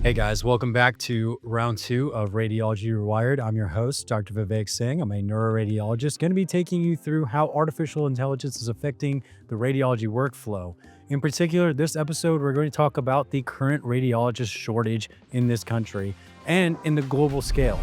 Hey guys, welcome back to round two of Radiology Rewired. I'm your host, Dr. Vivek Singh. I'm a neuroradiologist, going to be taking you through how artificial intelligence is affecting the radiology workflow. In particular, this episode, we're going to talk about the current radiologist shortage in this country and in the global scale.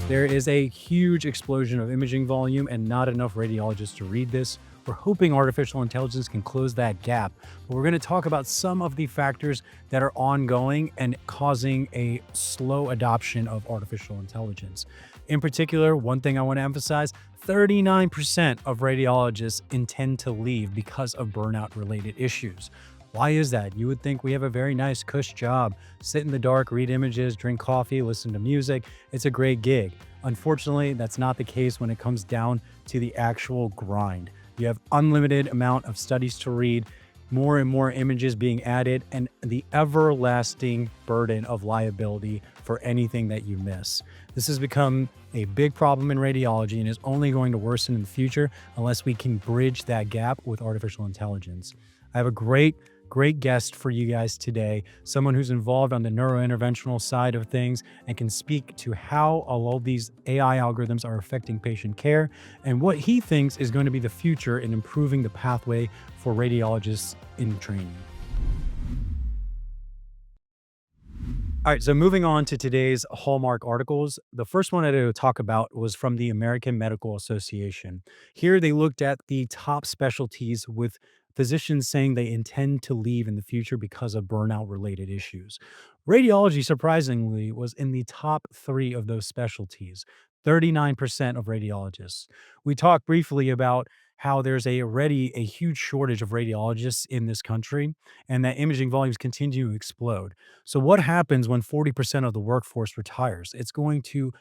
There is a huge explosion of imaging volume and not enough radiologists to read this. We're hoping artificial intelligence can close that gap, but we're going to talk about some of the factors that are ongoing and causing a slow adoption of artificial intelligence. In particular, one thing I want to emphasize, 39% of radiologists intend to leave because of burnout related issues. Why is that? You would think we have a very nice cush job. Sit in the dark, read images, drink coffee, listen to music. It's a great gig. Unfortunately, that's not the case when it comes down to the actual grind. You have unlimited amount of studies to read, more and more images being added, and the everlasting burden of liability for anything that you miss. This has become a big problem in radiology and is only going to worsen in the future unless we can bridge that gap with artificial intelligence. I have a great guest for you guys today, someone who's involved on the neurointerventional side of things and can speak to how all of these AI algorithms are affecting patient care and what he thinks is going to be the future in improving the pathway for radiologists in training. All right, so moving on to today's hallmark articles. The first one I had to talk about was from the American Medical Association. Here they looked at the top specialties with physicians saying they intend to leave in the future because of burnout related issues. Radiology, surprisingly, was in the top three of those specialties, 39% of radiologists. We talked briefly about how there's already a huge shortage of radiologists in this country and that imaging volumes continue to explode. So what happens when 40% of the workforce retires? It's going to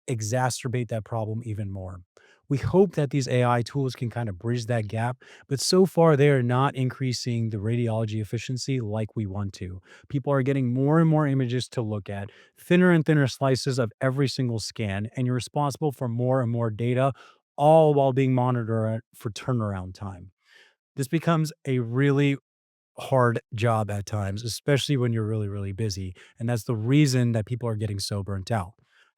exacerbate that problem even more. We hope that these AI tools can kind of bridge that gap, but so far they are not increasing the radiology efficiency like we want to. People are getting more and more images to look at, thinner and thinner slices of every single scan, and you're responsible for more and more data, all while being monitored for turnaround time. This becomes a really hard job at times, especially when you're really, really busy. And that's the reason that people are getting so burnt out.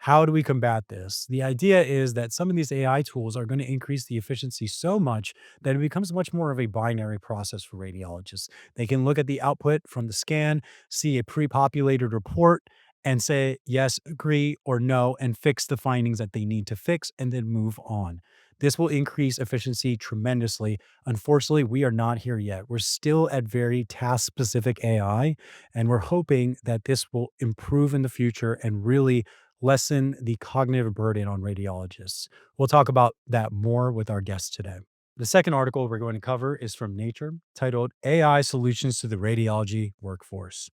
How do we combat this? The idea is that some of these AI tools are going to increase the efficiency so much that it becomes much more of a binary process for radiologists. They can look at the output from the scan, see a pre populated report, and say yes, agree, or no, and fix the findings that they need to fix and then move on. This will increase efficiency tremendously. Unfortunately, we are not here yet. We're still at very task specific AI, and we're hoping that this will improve in the future and really lessen the cognitive burden on radiologists. We'll talk about that more with our guest today. The second article we're going to cover is from Nature, titled AI Solutions to the Radiology Workforce.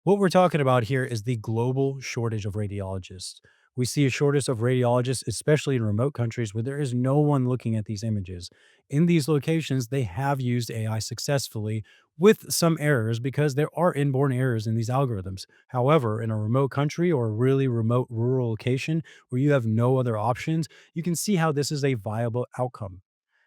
What we're talking about here is the global shortage of radiologists. We see a shortage of radiologists, especially in remote countries where there is no one looking at these images. In these locations, they have used AI successfully with some errors because there are inborn errors in these algorithms. However, in a remote country or a really remote rural location where you have no other options, you can see how this is a viable outcome.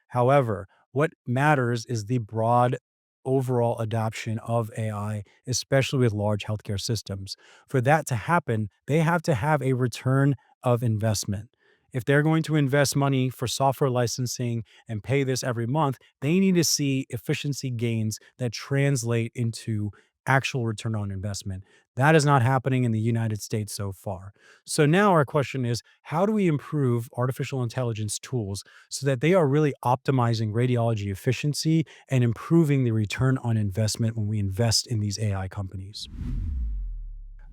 However, what matters is the broad overall adoption of AI, especially with large healthcare systems. For that to happen, they have to have a return of investment. If they're going to invest money for software licensing and pay this every month, they need to see efficiency gains that translate into actual return on investment. That is not happening in the United States so far. So now our question is, how do we improve artificial intelligence tools so that they are really optimizing radiology efficiency and improving the return on investment when we invest in these AI companies?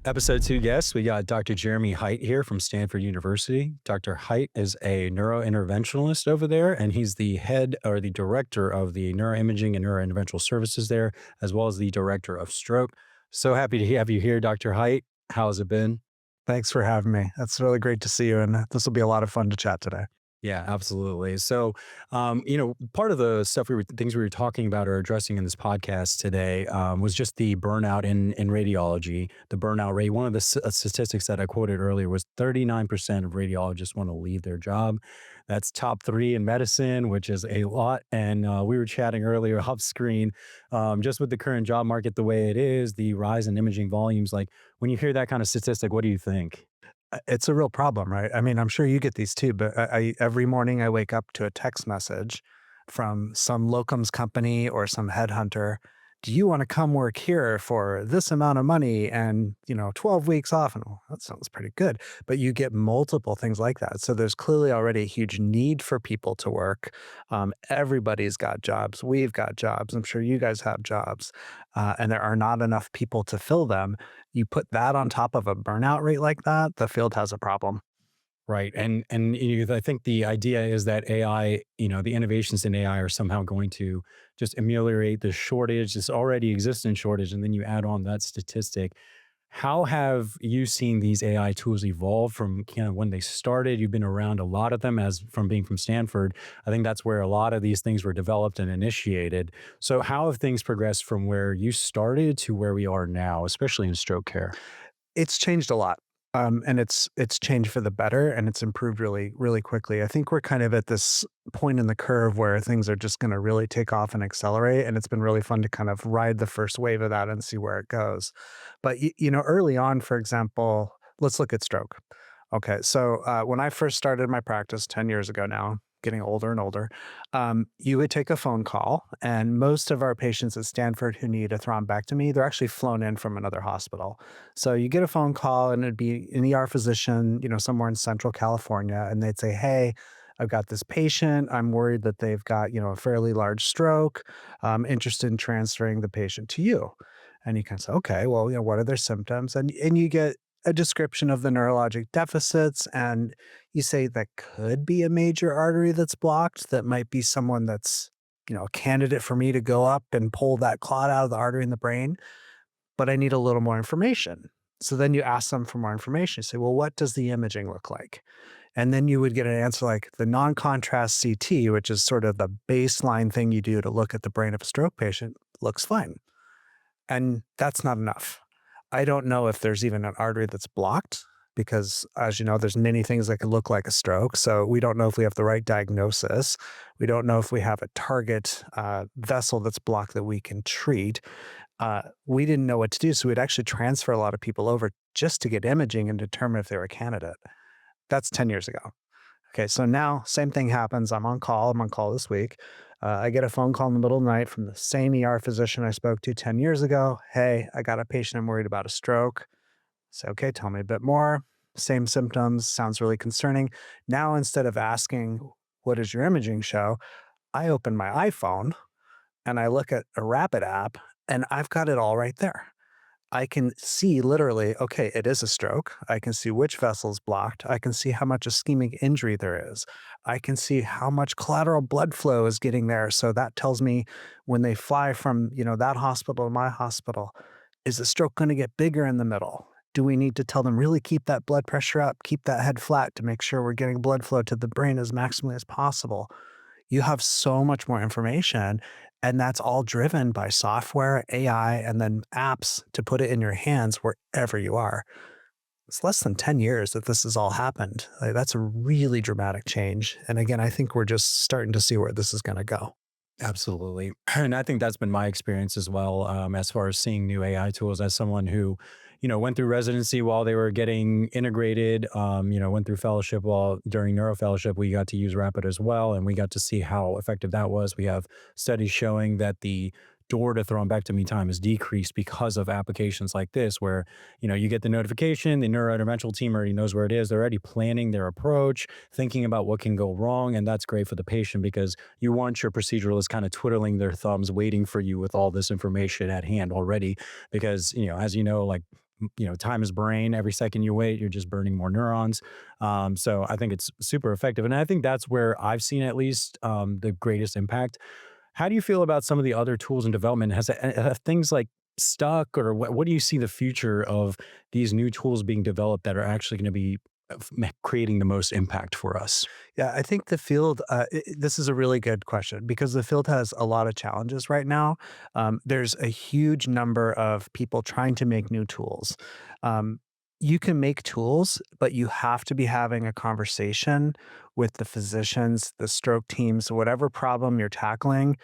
Episode two guests, we got Dr. Jeremy Heit here from Stanford University. Dr. Heit is a neurointerventionalist over there, and he's the head or the director of the neuroimaging and neurointerventional services there, as well as the director of stroke. So happy to have you here, Dr. Heit. How's it been? Thanks for having me. That's really great to see you, and this will be a lot of fun to chat today. Yeah, absolutely. So, part of the stuff things we were talking about or addressing in this podcast today was just the burnout in radiology, the burnout rate. One of the statistics that I quoted earlier was 39% of radiologists want to leave their job. That's top three in medicine, which is a lot. And we were chatting earlier off screen, just with the current job market the way it is, the rise in imaging volumes. Like when you hear that kind of statistic, what do you think? It's a real problem, right? I mean, I'm sure you get these too, but I every morning I wake up to a text message from some locums company or some headhunter. Do you want to come work here for this amount of money and, 12 weeks off? And that sounds pretty good. But you get multiple things like that. So there's clearly already a huge need for people to work. Everybody's got jobs. We've got jobs. I'm sure you guys have jobs. And there are not enough people to fill them. You put that on top of a burnout rate like that, the field has a problem. Right. I think the idea is that AI, the innovations in AI are somehow going to just ameliorate the shortage, this already existing shortage. And then you add on that statistic. How have you seen these AI tools evolve from kind of when they started? You've been around a lot of them as from being from Stanford. I think that's where a lot of these things were developed and initiated. So how have things progressed from where you started to where we are now, especially in stroke care? It's changed a lot. And it's changed for the better and it's improved really, really quickly. I think we're kind of at this point in the curve where things are just gonna really take off and accelerate. And it's been really fun to kind of ride the first wave of that and see where it goes. But early on, for example, let's look at stroke. Okay, so when I first started my practice 10 years ago now, getting older and older, you would take a phone call, and most of our patients at Stanford who need a thrombectomy, they're actually flown in from another hospital. So you get a phone call, and it'd be an ER physician, somewhere in Central California, and they'd say, "Hey, I've got this patient. I'm worried that they've got a fairly large stroke. I'm interested in transferring the patient to you." And you can say, "Okay, well, what are their symptoms?" And you get a description of the neurologic deficits, and you say that could be a major artery that's blocked, that might be someone that's, a candidate for me to go up and pull that clot out of the artery in the brain, but I need a little more information. So then you ask them for more information. You say, "Well, what does the imaging look like?" And then you would get an answer like the non-contrast CT, which is sort of the baseline thing you do to look at the brain of a stroke patient, looks fine. And that's not enough. I don't know if there's even an artery that's blocked because, as you know, there's many things that could look like a stroke. So we don't know if we have the right diagnosis. We don't know if we have a target vessel that's blocked that we can treat. We didn't know what to do. So we'd actually transfer a lot of people over just to get imaging and determine if they were a candidate. That's 10 years ago. Okay, so now same thing happens. I'm on call. I'm on call this week. I get a phone call in the middle of the night from the same ER physician I spoke to 10 years ago. "Hey, I got a patient. I'm worried about a stroke." Say, "Okay, tell me a bit more." Same symptoms. Sounds really concerning. Now, instead of asking, "What does your imaging show?" I open my iPhone and I look at a Rapid app and I've got it all right there. I can see literally, okay, it is a stroke. I can see which vessel's blocked. I can see how much ischemic injury there is. I can see how much collateral blood flow is getting there. So that tells me when they fly from, that hospital to my hospital, is the stroke going to get bigger in the middle? Do we need to tell them really keep that blood pressure up, keep that head flat to make sure we're getting blood flow to the brain as maximally as possible? You have so much more information, and that's all driven by software, AI, and then apps to put it in your hands wherever you are. It's less than 10 years that this has all happened. Like, that's a really dramatic change. And again, I think we're just starting to see where this is going to go. Absolutely. And I think that's been my experience as well, as far as seeing new AI tools as someone who, went through residency while they were getting integrated, went through fellowship while during neuro fellowship, we got to use Rapid as well. And we got to see how effective that was. We have studies showing that the door to thrombectomy time is decreased because of applications like this, where, you get the notification, the neurointerventional team already knows where it is. They're already planning their approach, thinking about what can go wrong. And that's great for the patient because you want your proceduralist kind of twiddling their thumbs, waiting for you with all this information at hand already. Because, as you know, like, time is brain. Every second you wait, you're just burning more neurons. So I think it's super effective. And I think that's where I've seen at least the greatest impact. How do you feel about some of the other tools in development? Have things like stuck, or what do you see the future of these new tools being developed that are actually going to be creating the most impact for us? Yeah, I think the field, this is a really good question because the field has a lot of challenges right now. There's a huge number of people trying to make new tools. Um, you can make tools, but you have to be having a conversation with the physicians, the stroke teams, whatever problem you're tackling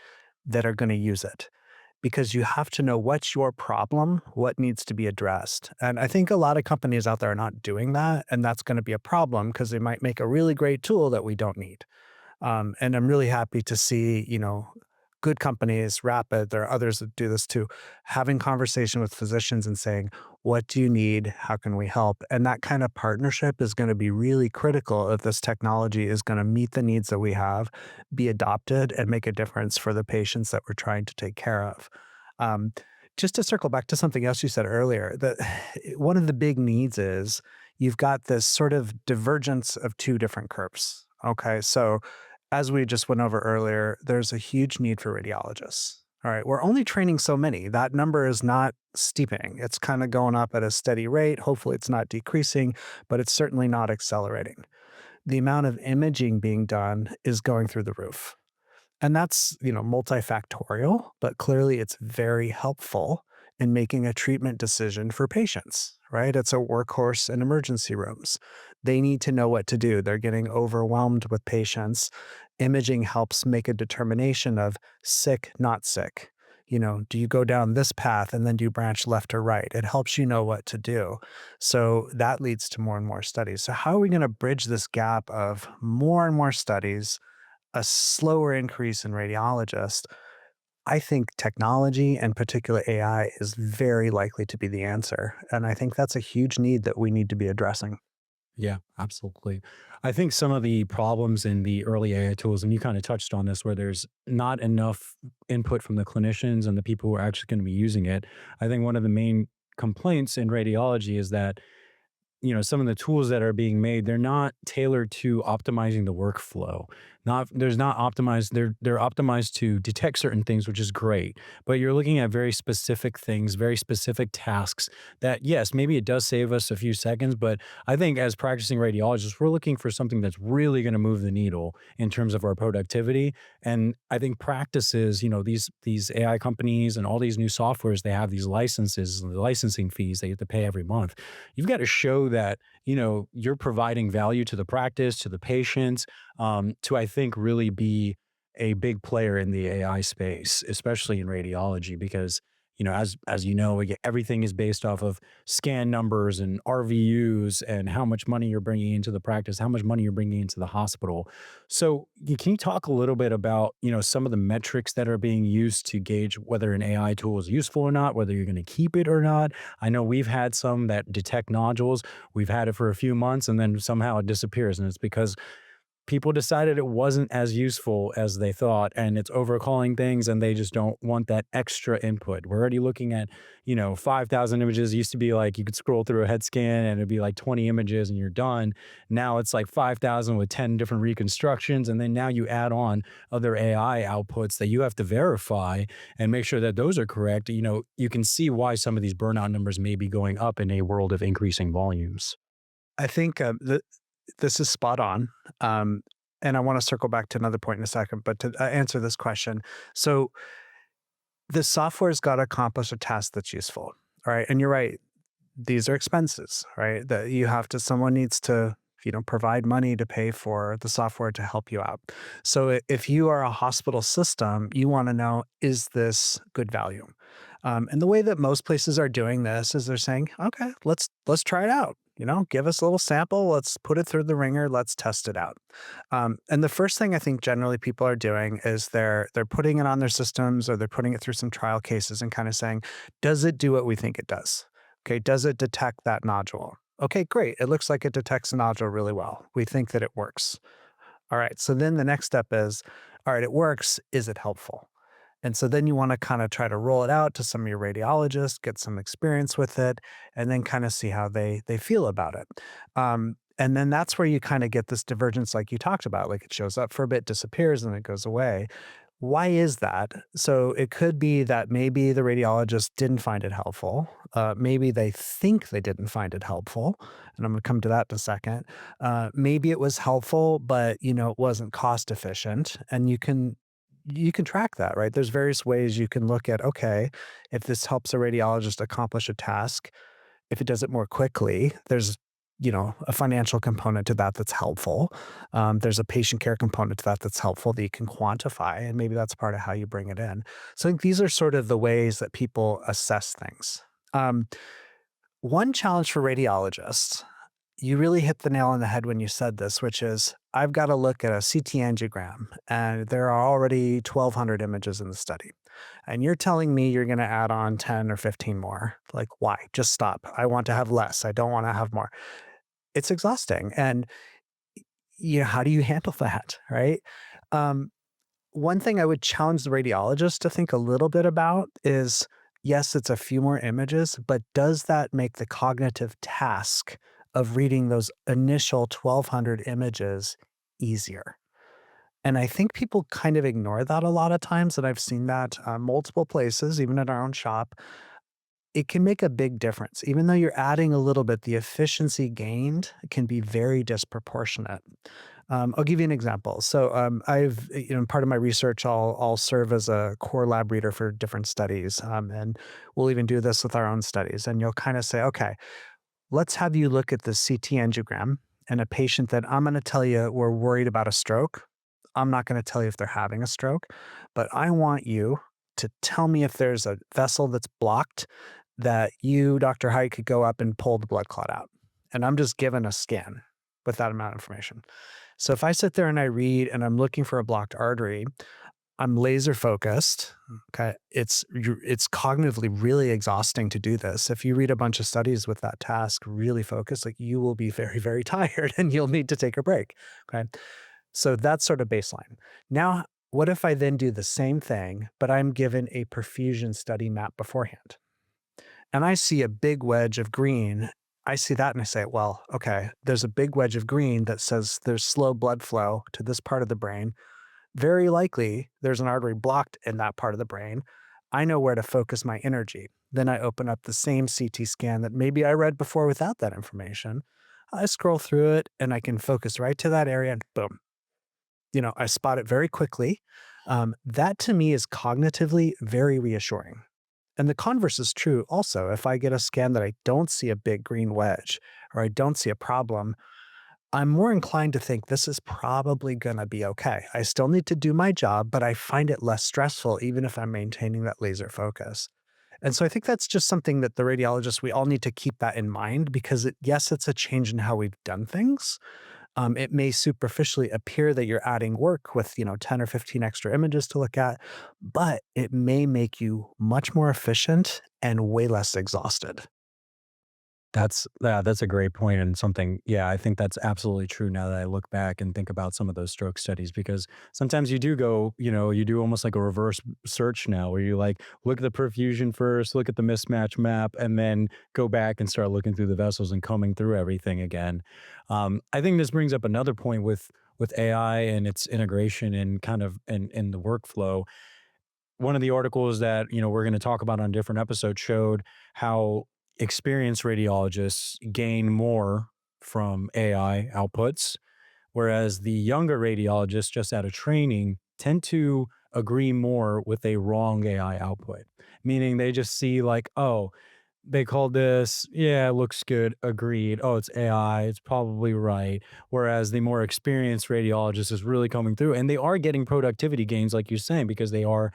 that are going to use it. Because you have to know what's your problem, what needs to be addressed. And I think a lot of companies out there are not doing that. And that's going to be a problem because they might make a really great tool that we don't need. And I'm really happy to see, good companies, Rapid, there are others that do this too, having conversation with physicians and saying, what do you need? How can we help? And that kind of partnership is going to be really critical if this technology is going to meet the needs that we have, be adopted, and make a difference for the patients that we're trying to take care of. Um, just to circle back to something else you said earlier, that one of the big needs is you've got this sort of divergence of two different curves. Okay, so as we just went over earlier, there's a huge need for radiologists. All right, we're only training so many. That number is not steepening. It's kind of going up at a steady rate. Hopefully, it's not decreasing, but it's certainly not accelerating. The amount of imaging being done is going through the roof. And that's, multifactorial, but clearly it's very helpful in making a treatment decision for patients, right? It's a workhorse in emergency rooms. They need to know what to do. They're getting overwhelmed with patients. Imaging helps make a determination of sick, not sick. Do you go down this path and then do you branch left or right? It helps you know what to do. So that leads to more and more studies. So, how are we going to bridge this gap of more and more studies, a slower increase in radiologists? I think technology and particularly AI is very likely to be the answer. And I think that's a huge need that we need to be addressing. Yeah, absolutely. I think some of the problems in the early AI tools, and you kind of touched on this, where there's not enough input from the clinicians and the people who are actually going to be using it. I think one of the main complaints in radiology is that some of the tools that are being made, they're not tailored to optimizing the workflow. Not optimized. They're optimized to detect certain things, which is great. But you're looking at very specific things, very specific tasks that, yes, maybe it does save us a few seconds, but I think as practicing radiologists, we're looking for something that's really going to move the needle in terms of our productivity. And I think practices, these AI companies and all these new softwares, they have these licenses, the licensing fees that you have to pay every month. You've got to show that you're providing value to the practice, to the patients, to I think really be a big player in the AI space, especially in radiology, because as you know, everything is based off of scan numbers and RVUs and how much money you're bringing into the practice, how much money you're bringing into the hospital. So, can you talk a little bit about some of the metrics that are being used to gauge whether an AI tool is useful or not, whether you're going to keep it or not? I know we've had some that detect nodules. We've had it for a few months and then somehow it disappears, and it's because people decided it wasn't as useful as they thought, and it's overcalling things, and they just don't want that extra input. We're already looking at 5,000 images. It used to be like you could scroll through a head scan and it'd be like 20 images and you're done. Now it's like 5,000 with 10 different reconstructions, and then now you add on other AI outputs that you have to verify and make sure that those are correct. You can see why some of these burnout numbers may be going up in a world of increasing volumes. I think this is spot on. Um, and I want to circle back to another point in a second, but to answer this question. So the software's got to accomplish a task that's useful. All right. And you're right. These are expenses, right? That you have to, someone needs to, provide money to pay for the software to help you out. So if you are a hospital system, you want to know, is this good value? And the way that most places are doing this is they're saying, okay, let's try it out. Give us a little sample. Let's put it through the ringer. Let's test it out. And the first thing I think generally people are doing is they're putting it on their systems or they're putting it through some trial cases and kind of saying, does it do what we think it does? Okay, does it detect that nodule? Okay, great. It looks like it detects a nodule really well. We think that it works. All right, so then the next step is, all right, it works. Is it helpful? And so then you want to kind of try to roll it out to some of your radiologists, get some experience with it, and then kind of see how they feel about it. And then that's where you kind of get this divergence, like you talked about, like it shows up for a bit, disappears, and it goes away. Why is that? So it could be that maybe the radiologist didn't find it helpful. Maybe they think they didn't find it helpful, and I'm going to come to that in a second. Maybe it was helpful, but it wasn't cost efficient, and you can track that, right? There's various ways you can look at, okay, if this helps a radiologist accomplish a task, if it does it more quickly, there's a financial component to that that's helpful. There's a patient care component to that that's helpful that you can quantify, and maybe that's part of how you bring it in. So I think these are sort of the ways that people assess things. Um, One challenge for radiologists, you really hit the nail on the head when you said this, which is I've got to look at a CT angiogram, and there are already 1,200 images in the study. And you're telling me you're going to add on 10 or 15 more. Like, why? Just stop. I want to have less. I don't want to have more. It's exhausting. And how do you handle that? Right. Um, One thing I would challenge the radiologist to think a little bit about is yes, it's a few more images, but does that make the cognitive task of reading those initial 1,200 images easier? And I think people kind of ignore that a lot of times. And I've seen that multiple places, even at our own shop. It can make a big difference. Even though you're adding a little bit, the efficiency gained can be very disproportionate. I'll give you an example. So I've, part of my research, I'll serve as a core lab reader for different studies, and we'll even do this with our own studies. And you'll kind of say, okay, let's have you look at the CT angiogram and a patient that I'm going to tell you we're worried about a stroke. I'm not going to tell you if they're having a stroke, but I want you to tell me if there's a vessel that's blocked that you, Dr. Heit, could go up and pull the blood clot out. And I'm just given a scan with that amount of information. So if I sit there and I read and I'm looking for a blocked artery, I'm laser focused. Okay. It's cognitively really exhausting to do this. If you read a bunch of studies with that task really focused, like you will be very, very tired and you'll need to take a break. Okay. So that's sort of baseline. Now, what if I then do the same thing, but I'm given a perfusion study map beforehand? And I see a big wedge of green. I see that and I say, well, okay, there's a big wedge of green that says there's slow blood flow to this part of the brain. Very likely there's an artery blocked in that part of the brain. I know where to focus my energy. Then I open up the same CT scan that maybe I read before without that information. I scroll through it and I can focus right to that area and boom, I spot it very quickly. That to me is cognitively very reassuring. And the converse is true also. If I get a scan that I don't see a big green wedge or I don't see a problem, I'm more inclined to think this is probably going to be okay. I still need to do my job, but I find it less stressful, even if I'm maintaining that laser focus. And so I think that's just something that the radiologists, we all need to keep that in mind because, yes, it's a change in how we've done things. It may superficially appear that you're adding work with, 10 or 15 extra images to look at, but it may make you much more efficient and way less exhausted. That's a great point and something, yeah, I think that's absolutely true now that I look back and think about some of those stroke studies because sometimes you do go, you do almost like a reverse search now where you like look at the perfusion first, look at the mismatch map, and then go back and start looking through the vessels and combing through everything again. I think this brings up another point with AI and its integration and kind of in the workflow. One of the articles that we're going to talk about on a different episode showed how experienced radiologists gain more from AI outputs, whereas the younger radiologists just out of training tend to agree more with a wrong AI output, meaning they just see like, oh, they called this, yeah, it looks good, agreed. Oh, it's AI, it's probably right. Whereas the more experienced radiologist is really coming through and they are getting productivity gains, like you're saying, because they are,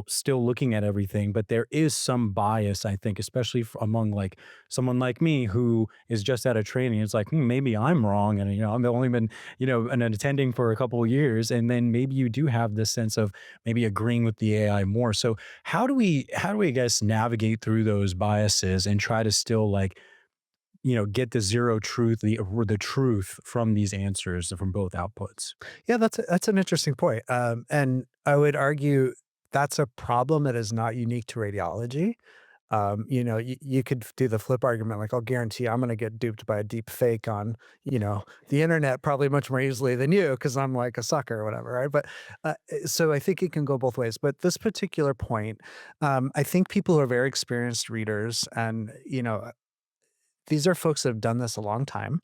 still looking at everything. But there is some bias, I think, especially among like someone like me who is just out of training. It's like, maybe I'm wrong. And, I've only been, an attending for a couple of years. And then maybe you do have this sense of maybe agreeing with the AI more. So how do we I guess navigate through those biases and try to still like, get the zero truth, the truth from these answers from both outputs? Yeah, that's an interesting point. And I would argue that's a problem that is not unique to radiology. You could do the flip argument, like, I'll guarantee I'm going to get duped by a deep fake on, the internet probably much more easily than you because I'm like a sucker or whatever, right? So I think it can go both ways. But this particular point, I think people who are very experienced readers, and these are folks that have done this a long time.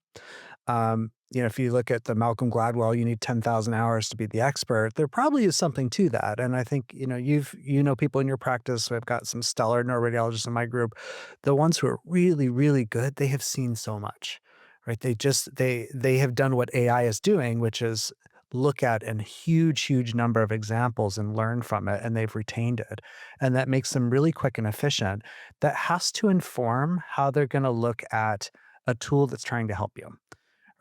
If you look at the Malcolm Gladwell, you need 10,000 hours to be the expert. There probably is something to that. And I think, people in your practice. I've got some stellar neuroradiologists in my group. The ones who are really, really good, they have seen so much, right? They have done what AI is doing, which is look at a huge, huge number of examples and learn from it, and they've retained it. And that makes them really quick and efficient. That has to inform how they're going to look at a tool that's trying to help you,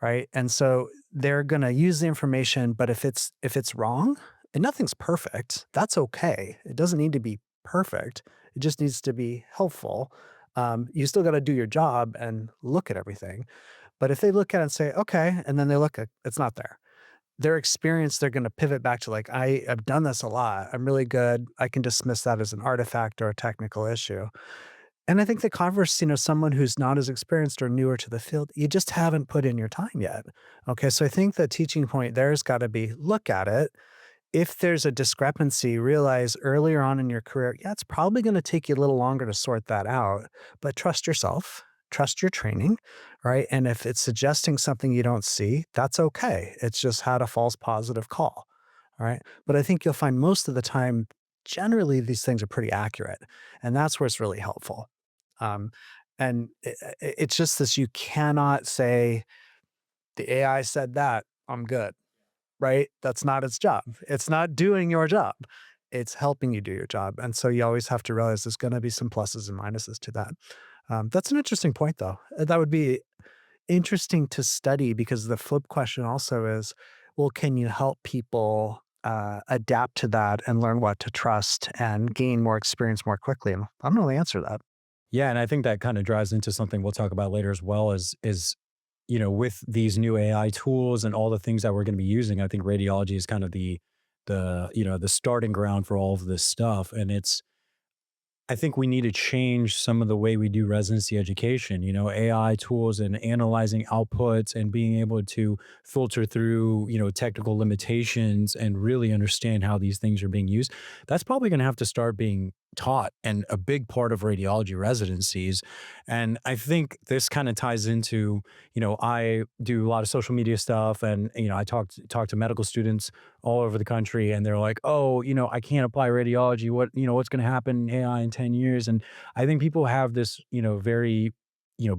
right? And so they're going to use the information, but if it's wrong, and nothing's perfect, that's okay. It doesn't need to be perfect. It just needs to be helpful. You still got to do your job and look at everything. But if they look at it and say, okay, and then they look at it's not there, their experience, they're going to pivot back to like, I've done this a lot. I'm really good. I can dismiss that as an artifact or a technical issue. And I think the converse, someone who's not as experienced or newer to the field, you just haven't put in your time yet. Okay. So I think the teaching point there has got to be look at it. If there's a discrepancy, realize earlier on in your career, yeah, it's probably going to take you a little longer to sort that out, but trust yourself, trust your training, right? And if it's suggesting something you don't see, that's okay. It's just had a false positive call. All right. But I think you'll find most of the time, generally, these things are pretty accurate. And that's where it's really helpful. Um, and it's just this, you cannot say, the AI said that, I'm good, right? That's not its job. It's not doing your job. It's helping you do your job. And so you always have to realize there's going to be some pluses and minuses to that. That's an interesting point, though. That would be interesting to study because the flip question also is, well, can you help people adapt to that and learn what to trust and gain more experience more quickly? And I don't know the answer to that. Yeah, and I think that kind of drives into something we'll talk about later as well with these new AI tools and all the things that we're going to be using, I think radiology is kind of the starting ground for all of this stuff. And I think we need to change some of the way we do residency education, AI tools and analyzing outputs and being able to filter through, technical limitations and really understand how these things are being used. That's probably going to have to start being taught and a big part of radiology residencies. And I think this kind of ties into, I do a lot of social media stuff and, I talk to medical students all over the country and they're like, oh, I can't apply radiology. What's going to happen in AI in 10 years? And I think people have this, very,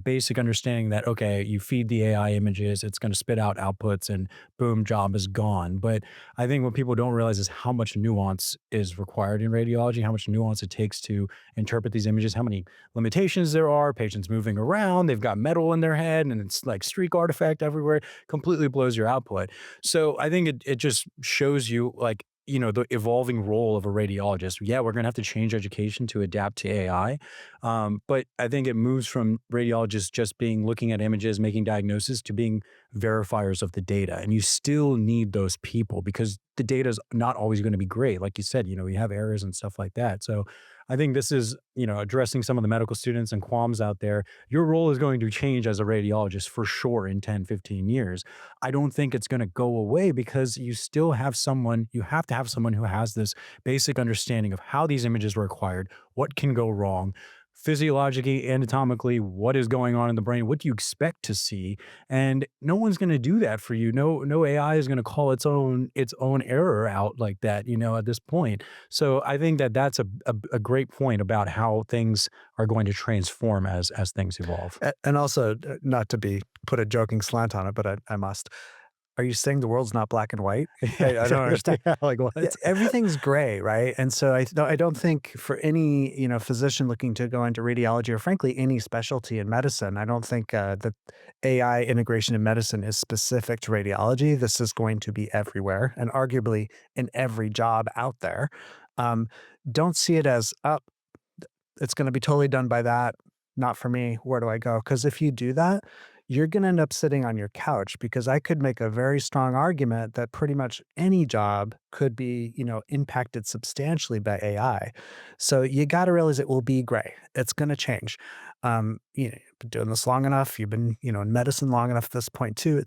basic understanding that, okay, you feed the AI images, it's going to spit out outputs and boom, job is gone. But I think what people don't realize is how much nuance is required in radiology, how much nuance it takes to interpret these images, how many limitations there are, patients moving around, they've got metal in their head and it's like streak artifact everywhere, completely blows your output. So I think it just shows you like, the evolving role of a radiologist. Yeah, we're going to have to change education to adapt to AI. But I think it moves from radiologists just being looking at images, making diagnosis to being verifiers of the data. And you still need those people because the data is not always going to be great. Like you said, we have errors and stuff like that. So I think this is, addressing some of the medical students and qualms out there. Your role is going to change as a radiologist for sure in 10, 15 years. I don't think it's going to go away because you have to have someone who has this basic understanding of how these images were acquired, what can go wrong, physiologically, anatomically, what is going on in the brain, what do you expect to see? And no one's going to do that for you. No AI is going to call its own error out like that, at this point. So I think that that's a great point about how things are going to transform as things evolve. And also, not to be put a joking slant on it, but I must. Are you saying the world's not black and white? I don't understand. Yeah, like Yeah, what? everything's gray, right? And so I don't think for any physician looking to go into radiology or frankly any specialty in medicine, I don't think that AI integration in medicine is specific to radiology. This is going to be everywhere and arguably in every job out there. Um, don't see it as up. It's going to be totally done by that. Not for me. Where do I go? Because if you do that, you're going to end up sitting on your couch because I could make a very strong argument that pretty much any job could be, impacted substantially by AI. So you got to realize it will be gray. It's going to change. You've been doing this long enough. You've been, in medicine long enough at this point too.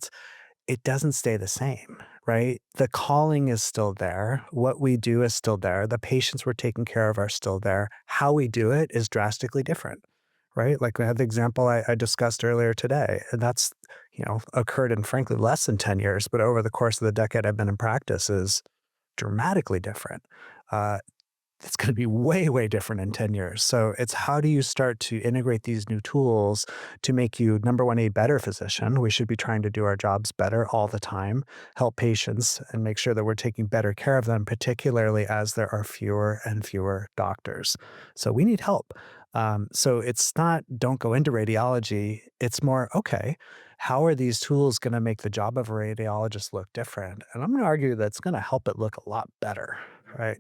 It doesn't stay the same, right? The calling is still there. What we do is still there. The patients we're taking care of are still there. How we do it is drastically different, right? Like we had the example I discussed earlier today, and that's, occurred in frankly less than 10 years, but over the course of the decade I've been in practice is dramatically different. Uh, it's going to be way, way different in 10 years. So it's how do you start to integrate these new tools to make you, number one, a better physician? We should be trying to do our jobs better all the time, help patients, and make sure that we're taking better care of them, particularly as there are fewer and fewer doctors. So we need help. So it's not don't go into radiology. It's more, okay, how are these tools going to make the job of a radiologist look different? And I'm going to argue that's going to help it look a lot better, right?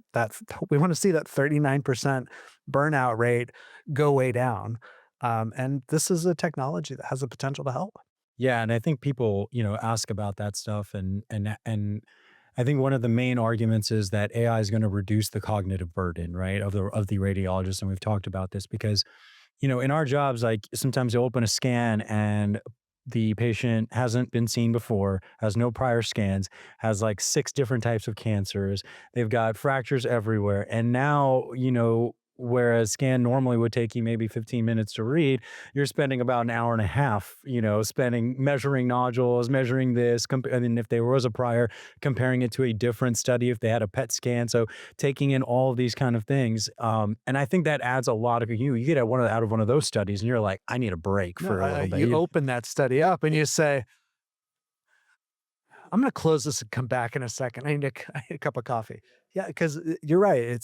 We want to see that 39% burnout rate go way down. And this is a technology that has the potential to help. Yeah, and I think people, ask about that stuff, and I think one of the main arguments is that AI is going to reduce the cognitive burden, right, of the radiologist, and we've talked about this because in our jobs, like sometimes you open a scan and the patient hasn't been seen before, has no prior scans, has like six different types of cancers. They've got fractures everywhere. And now, whereas scan normally would take you maybe 15 minutes to read, you're spending about an hour and a half, spending measuring nodules, measuring this, and then if there was a prior, comparing it to a different study if they had a PET scan. So taking in all of these kind of things. And I think that adds a lot of you get out of one of those studies and you're like, I need a break No, for a little bit. you open that study up and you say, I'm going to close this and come back in a second. I need a cup of coffee. Yeah, because you're right.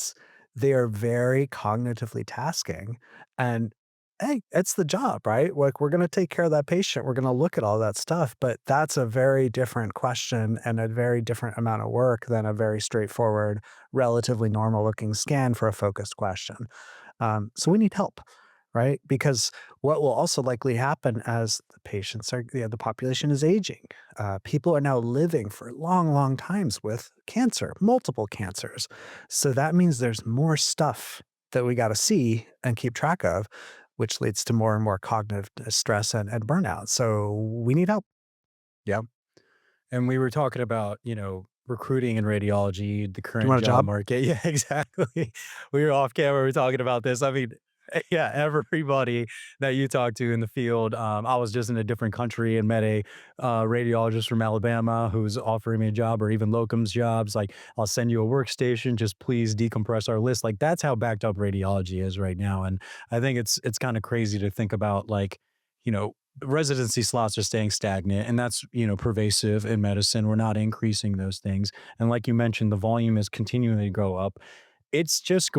They are very cognitively tasking. And hey, it's the job, right? Like we're going to take care of that patient. We're going to look at all that stuff. But that's a very different question and a very different amount of work than a very straightforward, relatively normal looking scan for a focused question. So we need help, right? Because what will also likely happen as the population is aging, people are now living for long, long times with cancer, multiple cancers. So that means there's more stuff that we got to see and keep track of, which leads to more and more cognitive stress and burnout. So we need help. Yeah. And we were talking about, recruiting in radiology, the Do you current want a job job? market. Yeah, exactly. We were off camera, we were talking about this. I mean, yeah, everybody that you talk to in the field. I was just in a different country and met a radiologist from Alabama who's offering me a job or even locums jobs. Like, I'll send you a workstation. Just please decompress our list. Like, that's how backed up radiology is right now. And I think it's kind of crazy to think about, like, you know, residency slots are staying stagnant, and that's pervasive in medicine. We're not increasing those things, and like you mentioned, the volume is continuing to go up. It's just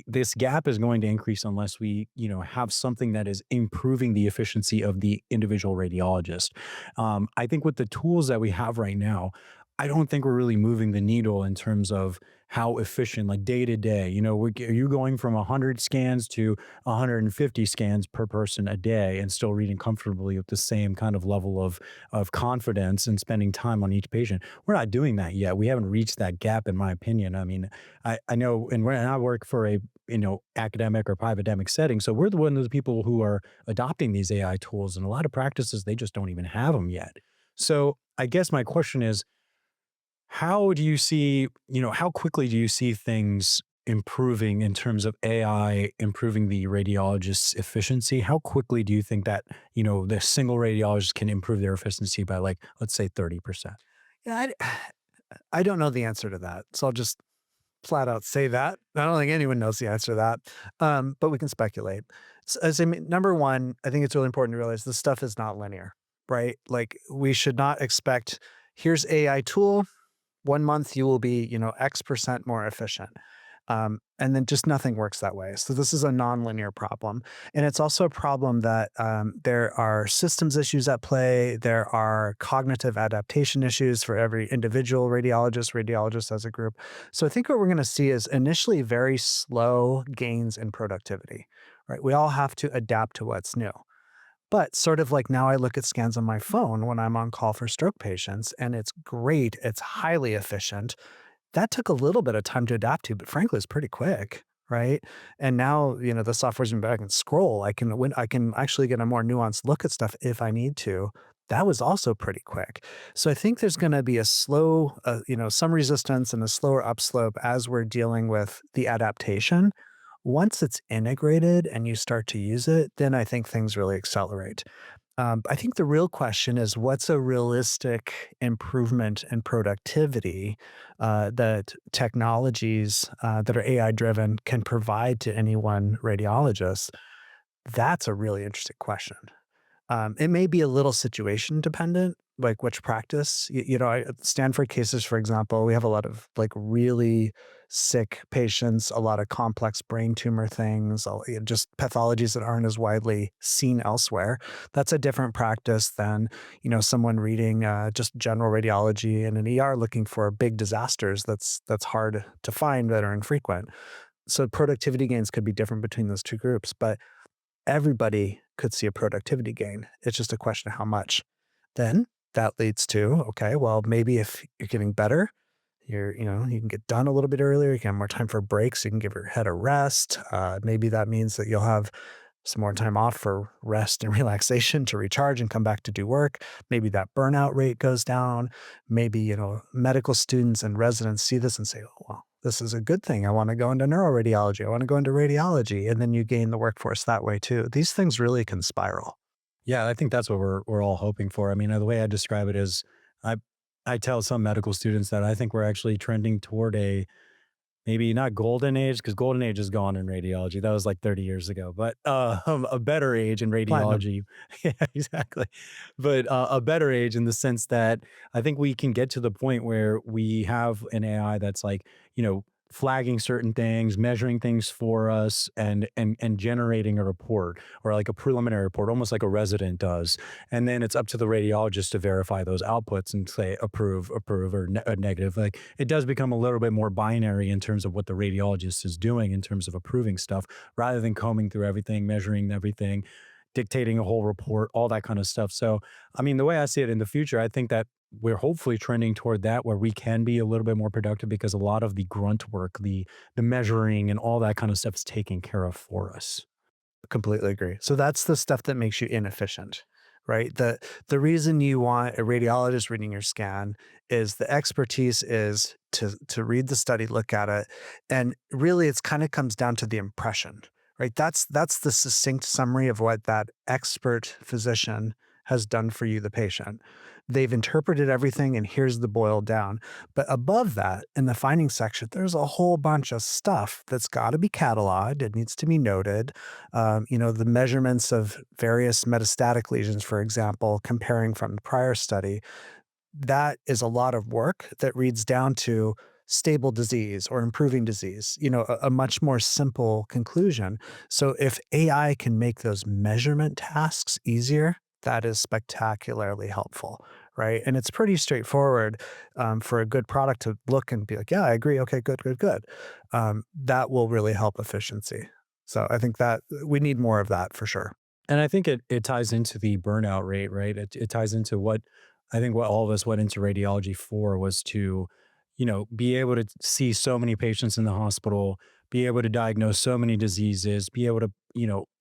this gap is going to increase unless we have something that is improving the efficiency of the individual radiologist. I think with the tools that we have right now, I don't think we're really moving the needle in terms of how efficient, like day to day. Are you going from 100 scans to 150 scans per person a day and still reading comfortably with the same kind of level of confidence and spending time on each patient? We're not doing that yet. We haven't reached that gap, in my opinion. I mean, I know, and when I work for a academic or private setting, so we're the one of the people who are adopting these AI tools, and a lot of practices they just don't even have them yet. So I guess my question is, how quickly do you see things improving in terms of AI improving the radiologist's efficiency? How quickly do you think that, the single radiologist can improve their efficiency by, like, let's say 30%? Yeah, I don't know the answer to that. So I'll just flat out say that. I don't think anyone knows the answer to that, but we can speculate. As I mean, number one, I think it's really important to realize this stuff is not linear, right? Like we should not expect, here's AI tool, 1 month you will be, X% more efficient. And then just nothing works that way. So this is a nonlinear problem. And it's also a problem that there are systems issues at play. There are cognitive adaptation issues for every individual radiologist as a group. So I think what we're going to see is initially very slow gains in productivity, right? We all have to adapt to what's new. But sort of like now I look at scans on my phone when I'm on call for stroke patients, and it's great. It's highly efficient. That took a little bit of time to adapt to, but frankly, it's pretty quick, right? And now, the software's been back and scroll. I can actually get a more nuanced look at stuff if I need to. That was also pretty quick. So I think there's going to be a slow, some resistance and a slower upslope as we're dealing with the adaptation. Once it's integrated and you start to use it, then I think things really accelerate. I think the real question is what's a realistic improvement in productivity that technologies that are AI driven can provide to any one radiologist? That's a really interesting question. It may be a little situation dependent, like which practice. Stanford cases, for example, we have a lot of like really sick patients, a lot of complex brain tumor things, just pathologies that aren't as widely seen elsewhere. That's a different practice than someone reading just general radiology in an ER looking for big disasters. That's hard to find that are infrequent. So productivity gains could be different between those two groups, but everybody could see a productivity gain. It's just a question of how much. Then that leads to, okay, well, maybe if you're getting better, you can get done a little bit earlier. You can have more time for breaks. You can give your head a rest. Maybe that means that you'll have some more time off for rest and relaxation to recharge and come back to do work. Maybe that burnout rate goes down. Maybe, medical students and residents see this and say, oh, well, this is a good thing. I want to go into neuroradiology. I want to go into radiology. And then you gain the workforce that way too. These things really can spiral. Yeah, I think that's what we're all hoping for. I mean, the way I describe it is I I tell some medical students that I think we're actually trending toward a maybe not golden age, because golden age is gone in radiology. That was like 30 years ago, but a better age in Platinum. radiology. Yeah, exactly. But a better age in the sense that I think we can get to the point where we have an AI that's like, flagging certain things, measuring things for us, and generating a report or like a preliminary report, almost like a resident does. And then it's up to the radiologist to verify those outputs and say approve, or negative. Like it does become a little bit more binary in terms of what the radiologist is doing in terms of approving stuff, rather than combing through everything, measuring everything, dictating a whole report, all that kind of stuff. So, I mean, the way I see it in the future, I think that we're hopefully trending toward that where we can be a little bit more productive because a lot of the grunt work, the measuring and all that kind of stuff is taken care of for us. Completely agree. So that's the stuff that makes you inefficient, right? The reason you want a radiologist reading your scan is the expertise is to read the study, look at it, and really it's kind of comes down to the impression, right? That's the succinct summary of what that expert physician has done for you, the patient. They've interpreted everything, and here's the boiled down. But above that, in the findings section, there's a whole bunch of stuff that's got to be cataloged. It needs to be noted. The measurements of various metastatic lesions, for example, comparing from the prior study, that is a lot of work that reads down to stable disease or improving disease, a much more simple conclusion. So if AI can make those measurement tasks easier, that is spectacularly helpful, right? And it's pretty straightforward for a good product to look and be like, yeah, I agree. Okay, good, good, good. That will really help efficiency. So I think that we need more of that for sure. And I think it ties into the burnout rate, right? It ties into what I think what all of us went into radiology for was to, be able to see so many patients in the hospital, be able to diagnose so many diseases, be able to,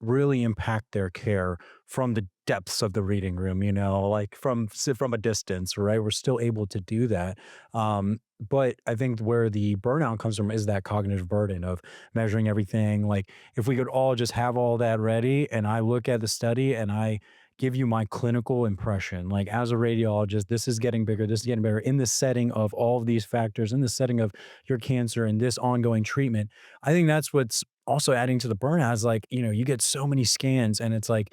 really impact their care from the depths of the reading room, like from a distance, right? We're still able to do that. But I think where the burnout comes from is that cognitive burden of measuring everything. Like if we could all just have all that ready and I look at the study and I give you my clinical impression, like as a radiologist, this is getting bigger, this is getting bigger in the setting of all of these factors, in the setting of your cancer and this ongoing treatment. I think that's what's also adding to the burnout is like, you get so many scans and it's like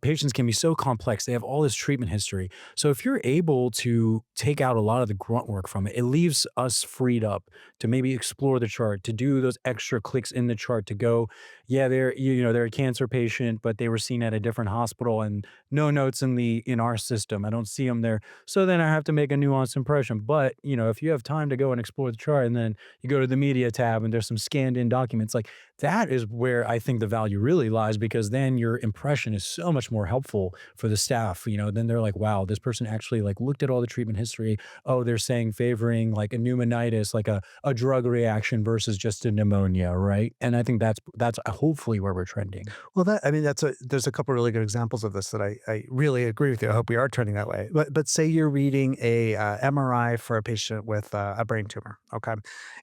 patients can be so complex. They have all this treatment history. So if you're able to take out a lot of the grunt work from it, it leaves us freed up to maybe explore the chart, to do those extra clicks in the chart, to go, yeah, they're a cancer patient, but they were seen at a different hospital and no notes in our system. I don't see them there. So then I have to make a nuanced impression. But, if you have time to go and explore the chart and then you go to the media tab and there's some scanned in documents, like that is where I think the value really lies because then your impression is so so much more helpful for the staff. Then they're like, wow, this person actually like looked at all the treatment history. Oh, they're saying favoring like a pneumonitis, like a drug reaction versus just a pneumonia, right? And I think that's hopefully where we're trending. Well, I mean, there's a couple really good examples of this that I really agree with you. I hope we are trending that way. But say you're reading a MRI for a patient with a brain tumor, okay?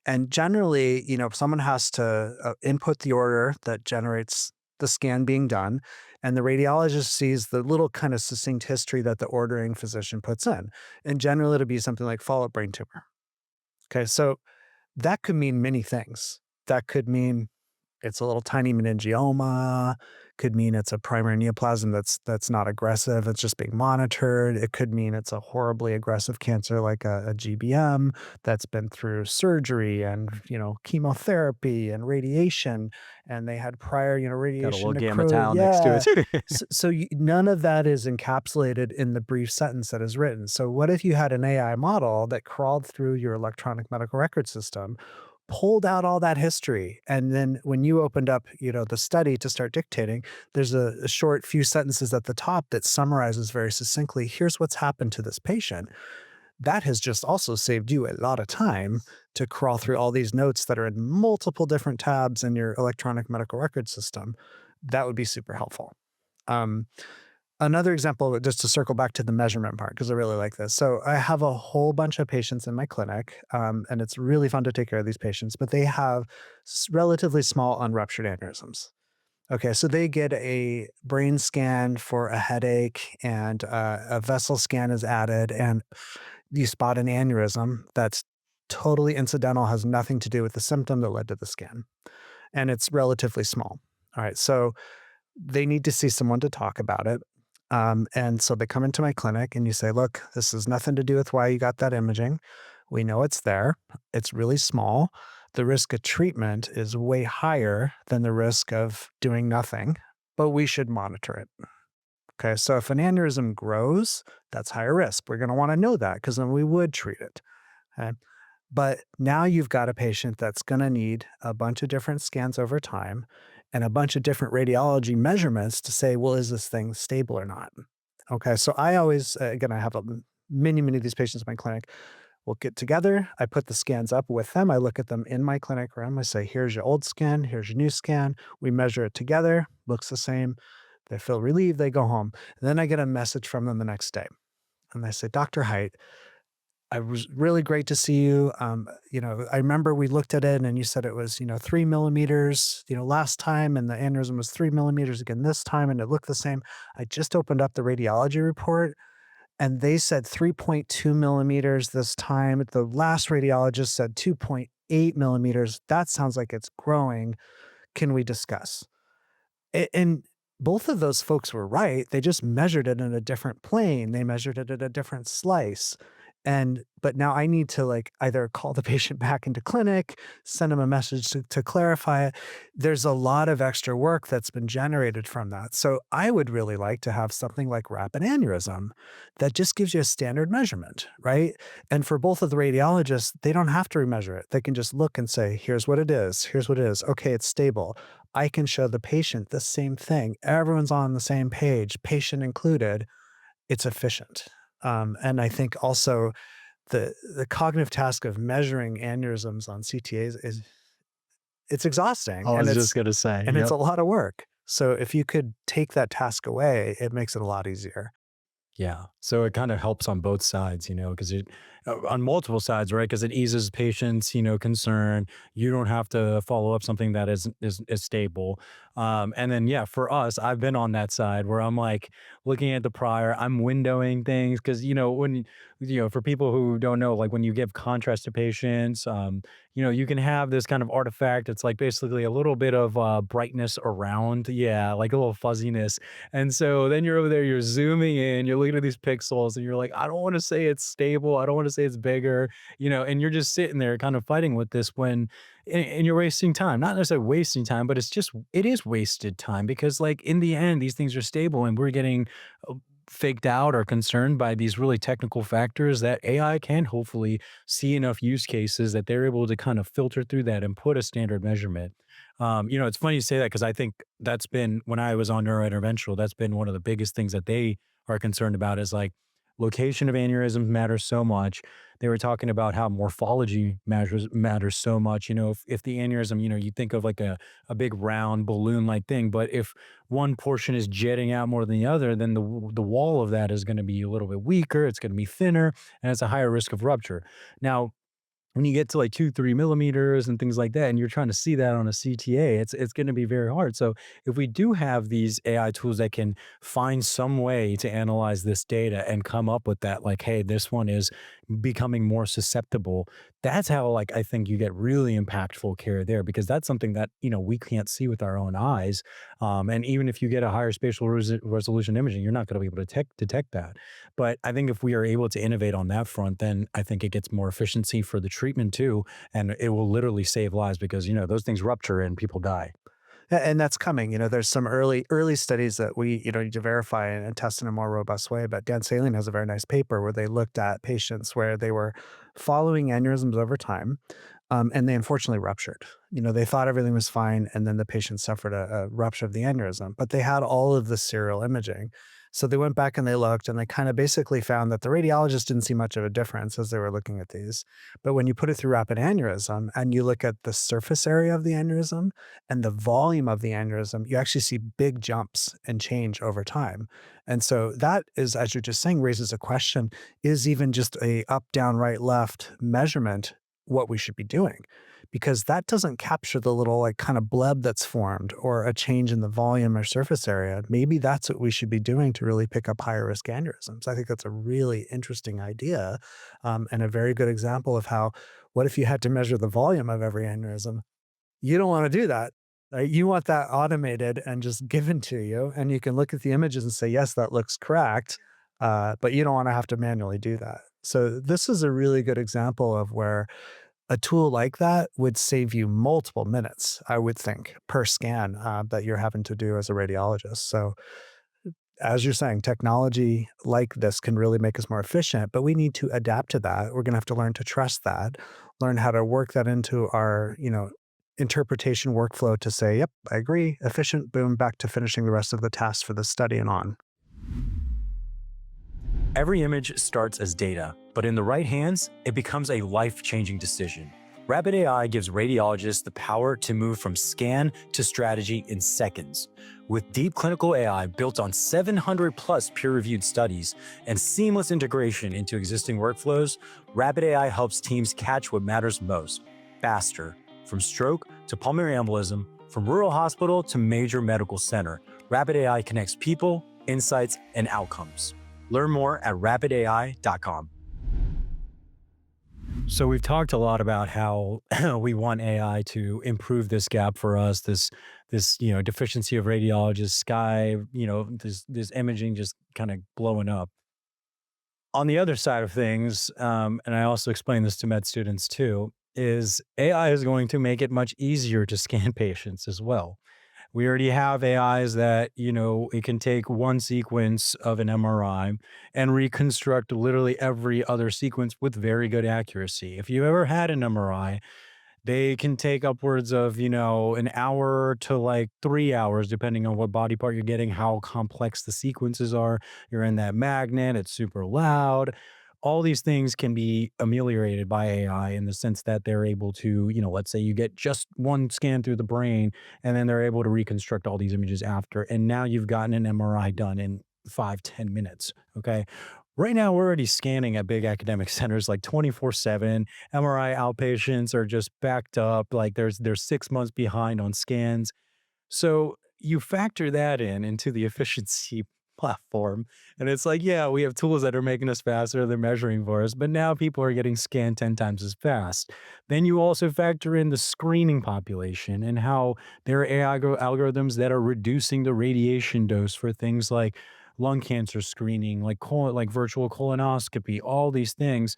And generally, someone has to input the order that generates the scan being done, and the radiologist sees the little kind of succinct history that the ordering physician puts in. And generally, it'll be something like follow-up brain tumor. Okay, so that could mean many things. That could mean it's a little tiny meningioma, could mean it's a primary neoplasm that's not aggressive, it's just being monitored. It could mean it's a horribly aggressive cancer like a GBM that's been through surgery and, chemotherapy and radiation, and they had prior, Got a little radiation gamma necro tau next to yeah. it. So none of that is encapsulated in the brief sentence that is written. So what if you had an AI model that crawled through your electronic medical record system, pulled out all that history, and then when you opened up, the study to start dictating, there's a short few sentences at the top that summarizes very succinctly, here's what's happened to this patient. That has just also saved you a lot of time to crawl through all these notes that are in multiple different tabs in your electronic medical record system. That would be super helpful. Um, Another example, just to circle back to the measurement part, because I really like this. So I have a whole bunch of patients in my clinic, and it's really fun to take care of these patients, but they have relatively small unruptured aneurysms. Okay, so they get a brain scan for a headache, and a vessel scan is added, and you spot an aneurysm that's totally incidental, has nothing to do with the symptom that led to the scan, and it's relatively small. All right, so they need to see someone to talk about it. And so they come into my clinic and you say, look, this has nothing to do with why you got that imaging. We know it's there. It's really small. The risk of treatment is way higher than the risk of doing nothing, but we should monitor it. Okay. So if an aneurysm grows, that's higher risk. We're going to want to know that because then we would treat it. Okay. But now you've got a patient that's going to need a bunch of different scans over time and a bunch of different radiology measurements to say, well, is this thing stable or not? Okay. So I always, again, I have many of these patients in my clinic. We'll get together. I put the scans up with them. I look at them in my clinic room. I say, here's your old scan. Here's your new scan. We measure it together. Looks the same. They feel relieved. They go home. And then I get a message from them the next day. And they say, Dr. Heit, I was really great to see you. I remember we looked at it and you said it was, 3 millimeters, last time, and the aneurysm was 3 millimeters again this time, and it looked the same. I just opened up the radiology report and they said 3.2 millimeters this time. The last radiologist said 2.8 millimeters. That sounds like it's growing. Can we discuss? And both of those folks were right. They just measured it in a different plane. They measured it at a different slice. But now I need to like either call the patient back into clinic, send them a message to clarify it. There's a lot of extra work that's been generated from that. So I would really like to have something like rapid aneurysm that just gives you a standard measurement, right? And for both of the radiologists, they don't have to remeasure it. They can just look and say, here's what it is. Here's what it is. Okay, it's stable. I can show the patient the same thing. Everyone's on the same page, patient included. It's efficient. And I think also the cognitive task of measuring aneurysms on CTAs is it's exhausting I and was just gonna say, it's yep. a lot of work. So if you could take that task away, it makes it a lot easier. Yeah. So it kind of helps on both sides, because it on multiple sides, right? Because it eases patients, concern. You don't have to follow up something that is stable. And then yeah, for us, I've been on that side where I'm like looking at the prior, I'm windowing things because when for people who don't know, like when you give contrast to patients, you can have this kind of artifact. It's like basically a little bit of brightness around, yeah, like a little fuzziness, and so then you're over there, you're zooming in, you're looking at these pixels, and you're like, I don't want to say it's stable. I don't want to say it's bigger, and you're just sitting there kind of fighting with this and you're wasting time. Not necessarily wasting time, but it is wasted time because, like, in the end, these things are stable and we're getting uh, faked out or concerned by these really technical factors that AI can hopefully see enough use cases that they're able to kind of filter through that and put a standard measurement. It's funny you say that because I think that's been when I was on neurointerventional, that's been one of the biggest things that they are concerned about is like location of aneurysms matters so much. They were talking about how morphology matters so much. If the aneurysm, you think of like a big round balloon like thing, but if one portion is jetting out more than the other, then the wall of that is going to be a little bit weaker. It's going to be thinner, and it's a higher risk of rupture. Now, when you get to like 2, 3 millimeters and things like that, and you're trying to see that on a CTA, it's going to be very hard. So if we do have these AI tools that can find some way to analyze this data and come up with that, like, hey, this one is becoming more susceptible, that's how like I think you get really impactful care there because that's something that we can't see with our own eyes. And even if you get a higher spatial resolution imaging, you're not going to be able to detect that. But I think if we are able to innovate on that front, then I think it gets more efficiency for the treatment too, and it will literally save lives because those things rupture and people die. And that's coming. There's some early studies that we need to verify and test in a more robust way. But Dan Saline has a very nice paper where they looked at patients where they were following aneurysms over time, and they unfortunately ruptured. They thought everything was fine, and then the patient suffered a rupture of the aneurysm. But they had all of the serial imaging. So they went back and they looked, and they kind of basically found that the radiologist didn't see much of a difference as they were looking at these. But when you put it through rapid aneurysm and you look at the surface area of the aneurysm, and the volume of the aneurysm, you actually see big jumps and change over time. And so that is, as you're just saying, raises a question, is even just a up, down, right, left measurement what we should be doing? Because that doesn't capture the little like kind of bleb that's formed or a change in the volume or surface area. Maybe that's what we should be doing to really pick up higher risk aneurysms. I think that's a really interesting idea, and a very good example of how, what if you had to measure the volume of every aneurysm? You don't wanna do that, right? You want that automated and just given to you, and you can look at the images and say, "Yes, that looks correct," but you don't wanna have to manually do that. So this is a really good example of where a tool like that would save you multiple minutes, I would think, per scan, that you're having to do as a radiologist. So as you're saying, technology like this can really make us more efficient, but we need to adapt to that. We're gonna have to learn to trust that, learn how to work that into our, interpretation workflow to say, yep, I agree, efficient, boom, back to finishing the rest of the tasks for the study and on. Every image starts as data, but in the right hands, it becomes a life-changing decision. Rapid AI gives radiologists the power to move from scan to strategy in seconds. With deep clinical AI built on 700 plus peer-reviewed studies and seamless integration into existing workflows, Rapid AI helps teams catch what matters most, faster. From stroke to pulmonary embolism, from rural hospital to major medical center, Rapid AI connects people, insights, and outcomes. Learn more at rapidai.com. So we've talked a lot about how we want AI to improve this gap for us, this deficiency of radiologists, sky, this imaging just kind of blowing up. On the other side of things, and I also explain this to med students too, is AI is going to make it much easier to scan patients as well. We already have AIs that, it can take one sequence of an MRI and reconstruct literally every other sequence with very good accuracy. If you ever had an MRI, they can take upwards of, an hour to like 3 hours, depending on what body part you're getting, how complex the sequences are. You're in that magnet, it's super loud. All these things can be ameliorated by AI in the sense that they're able to, let's say you get just one scan through the brain and then they're able to reconstruct all these images after. And now you've gotten an MRI done in 5, 10 minutes. Okay. Right now, we're already scanning at big academic centers like 24/7. MRI outpatients are just backed up. Like they're 6 months behind on scans. So you factor that in into the efficiency platform, and it's like, yeah, we have tools that are making us faster, they're measuring for us, but now people are getting scanned 10 times as fast. Then you also factor in the screening population and how there are AI algorithms that are reducing the radiation dose for things like lung cancer screening, like like virtual colonoscopy, all these things,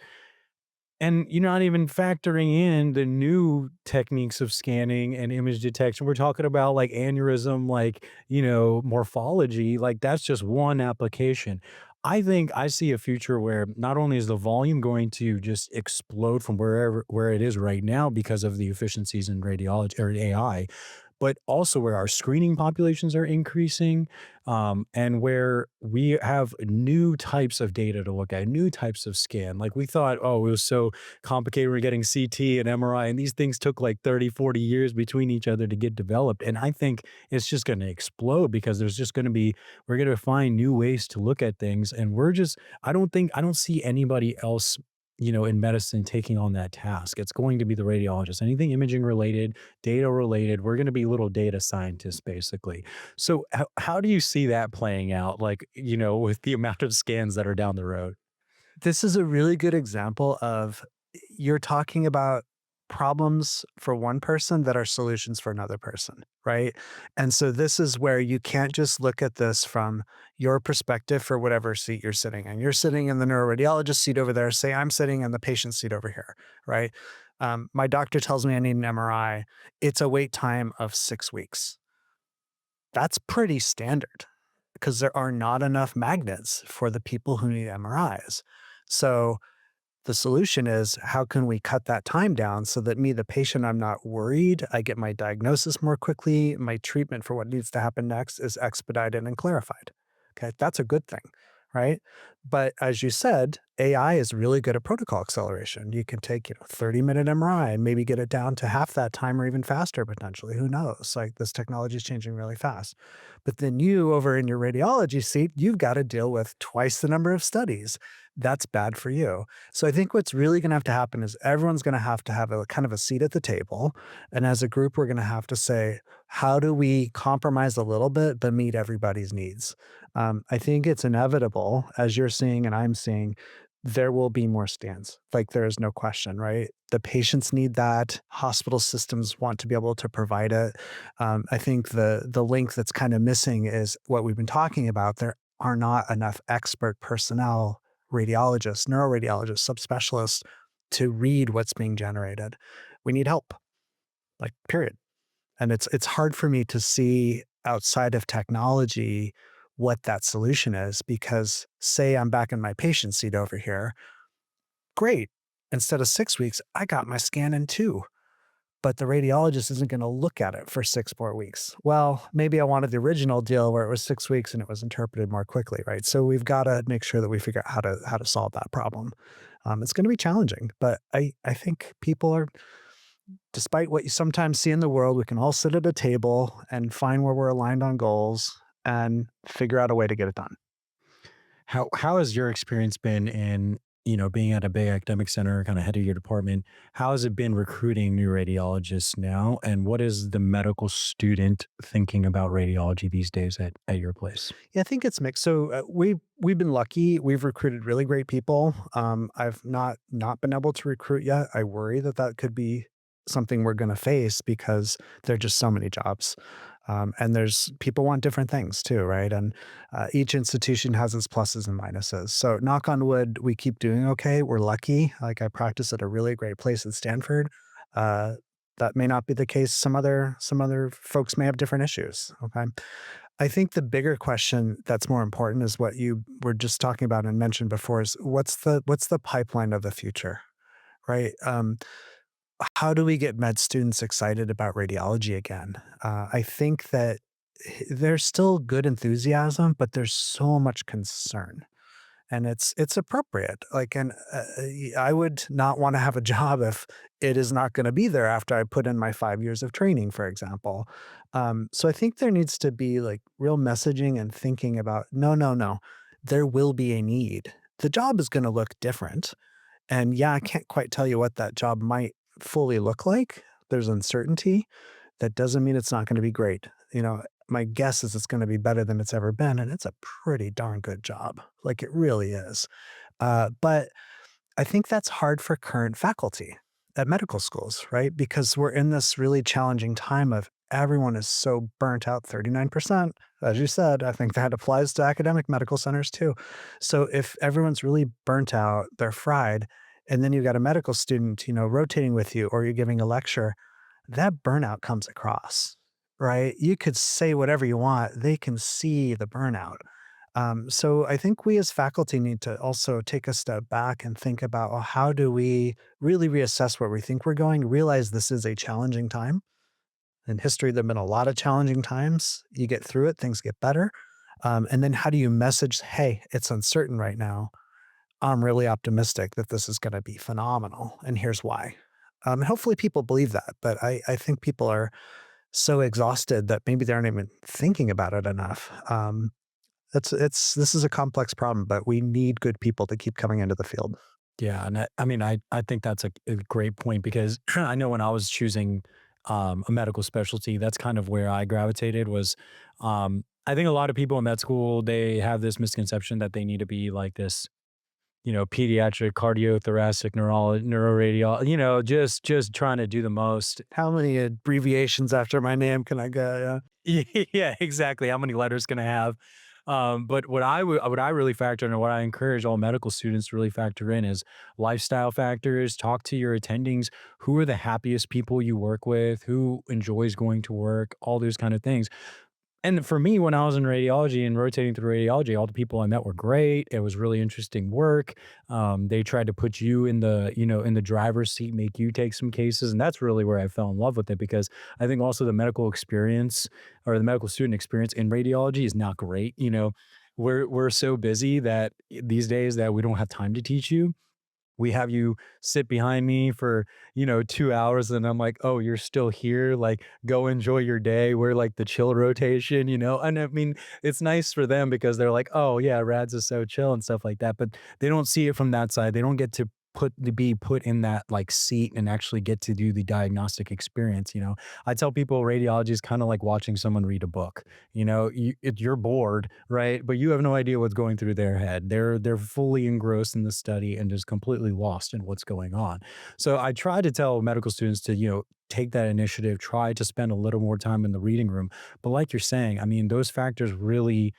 and you're not even factoring in the new techniques of scanning and image detection. We're talking about like aneurysm, like, morphology. Like that's just one application. I think I see a future where not only is the volume going to just explode from where it is right now because of the efficiencies in radiology or AI, but also where our screening populations are increasing, and where we have new types of data to look at, new types of scan. Like we thought, oh, it was so complicated. We're getting CT and MRI, and these things took like 30, 40 years between each other to get developed. And I think it's just going to explode because there's just going to be, we're going to find new ways to look at things. And I don't see anybody else, in medicine taking on that task. It's going to be the radiologist. Anything imaging related, data related, we're going to be little data scientists basically. So how do you see that playing out, like, with the amount of scans that are down the road? This is a really good example of you're talking about problems for one person that are solutions for another person, right? And so this is where you can't just look at this from your perspective for whatever seat you're sitting in. You're sitting in the neuroradiologist seat over there. Say I'm sitting in the patient seat over here, right? My doctor tells me I need an MRI. It's a wait time of 6 weeks. That's pretty standard because there are not enough magnets for the people who need MRIs. So the solution is how can we cut that time down so that me, the patient, I'm not worried. I get my diagnosis more quickly. My treatment for what needs to happen next is expedited and clarified. Okay, that's a good thing, right? But as you said, AI is really good at protocol acceleration. You can take 30-minute MRI and maybe get it down to half that time or even faster potentially. Who knows? Like this technology is changing really fast. But then you over in your radiology seat, you've got to deal with twice the number of studies. That's bad for you. So I think what's really going to happen is everyone's going to have a kind of a seat at the table. And as a group, we're going to have to say, how do we compromise a little bit, but meet everybody's needs? I think it's inevitable, as you're seeing and I'm seeing, there will be more scans. Like there is no question, right? The patients need that. Hospital systems want to be able to provide it. I think the link that's kind of missing is what we've been talking about. There are not enough expert personnel, radiologists, neuroradiologists, subspecialists to read what's being generated. We need help, like period. And it's hard for me to see outside of technology what that solution is because say I'm back in my patient seat over here, great. Instead of 6 weeks, I got my scan in 2, but the radiologist isn't going to look at it for 6 more weeks. Well, maybe I wanted the original deal where it was 6 weeks and it was interpreted more quickly, right? So we've got to make sure that we figure out how to solve that problem. It's going to be challenging, but I think people are, despite what you sometimes see in the world, we can all sit at a table and find where we're aligned on goals and figure out a way to get it done. How has your experience been in, being at a big academic center, kind of head of your department? How has it been recruiting new radiologists now? And what is the medical student thinking about radiology these days at your place? Yeah, I think it's mixed. So we've been lucky. We've recruited really great people. I've not been able to recruit yet. I worry that that could be something we're going to face because there are just so many jobs. And there's people want different things too, right? And each institution has its pluses and minuses. So knock on wood, we keep doing okay. We're lucky. Like I practice at a really great place at Stanford. Uh, that may not be the case. Some other folks may have different issues. Okay. I think the bigger question that's more important is what you were just talking about and mentioned before is what's the pipeline of the future, right? How do we get med students excited about radiology again? I think that there's still good enthusiasm, but there's so much concern and it's appropriate. Like, and I would not want to have a job if it is not going to be there after I put in my 5 years of training, for example. So I think there needs to be like real messaging and thinking about no, no, no, there will be a need. The job is going to look different, and yeah, I can't quite tell you what that job might fully look like. There's uncertainty. That doesn't mean it's not going to be great. My guess is it's going to be better than it's ever been, and it's a pretty darn good job. Like it really is. But I think that's hard for current faculty at medical schools, right? Because we're in this really challenging time of everyone is so burnt out 39%. As you said, I think that applies to academic medical centers too. So if everyone's really burnt out, they're fried, and then you've got a medical student, rotating with you, or you're giving a lecture, that burnout comes across, right? You could say whatever you want, they can see the burnout. So I think we as faculty need to also take a step back and think about, well, how do we really reassess where we think we're going, realize this is a challenging time, In history, there have been a lot of challenging times. You get through it, things get better. And then how do you message, hey, it's uncertain right now. I'm really optimistic that this is going to be phenomenal. And here's why. And hopefully people believe that. But I think people are so exhausted that maybe they aren't even thinking about it enough. This is a complex problem, but we need good people to keep coming into the field. Yeah, and I mean, I think that's a great point because I know when I was choosing a medical specialty, that's kind of where I gravitated was I think a lot of people in med school, they have this misconception that they need to be like this, pediatric cardiothoracic neuroradiol, just trying to do the most. How many abbreviations after my name can I get? Yeah. Yeah, exactly. How many letters can I have? But what I really factor in, and what I encourage all medical students to really factor in is lifestyle factors. Talk to your attendings. Who are the happiest people you work with? Who enjoys going to work? All those kind of things. And for me, when I was in radiology and rotating through radiology, all the people I met were great. It was really interesting work. They tried to put you in in the driver's seat, make you take some cases, and that's really where I fell in love with it because I think also the medical experience or the medical student experience in radiology is not great. We're so busy that these days that we don't have time to teach you. We have you sit behind me for 2 hours, and I'm like, "Oh, you're still here? Like, go enjoy your day." We're like the chill rotation. And I mean, it's nice for them because they're like, "Oh, yeah, Rads is so chill," and stuff like that, but they don't see it from that side. They don't get to be put in that, like, seat and actually get to do the diagnostic experience. I tell people radiology is kinda like watching someone read a book. You're bored, right? But you have no idea what's going through their head. They're fully engrossed in the study and just completely lost in what's going on. So I try to tell medical students to, take that initiative, try to spend a little more time in the reading room. But like you're saying, I mean, those factors really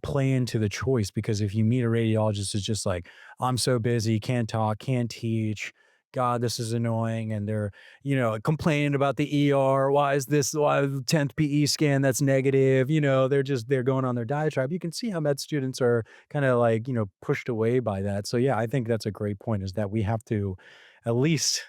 play into the choice because if you meet a radiologist who's just like, I'm so busy, can't talk, can't teach, God, this is annoying. And they're, complaining about the ER. Why the 10th PE scan that's negative? They're going on their diatribe. You can see how med students are kind of like, pushed away by that. So yeah, I think that's a great point is that we have to at least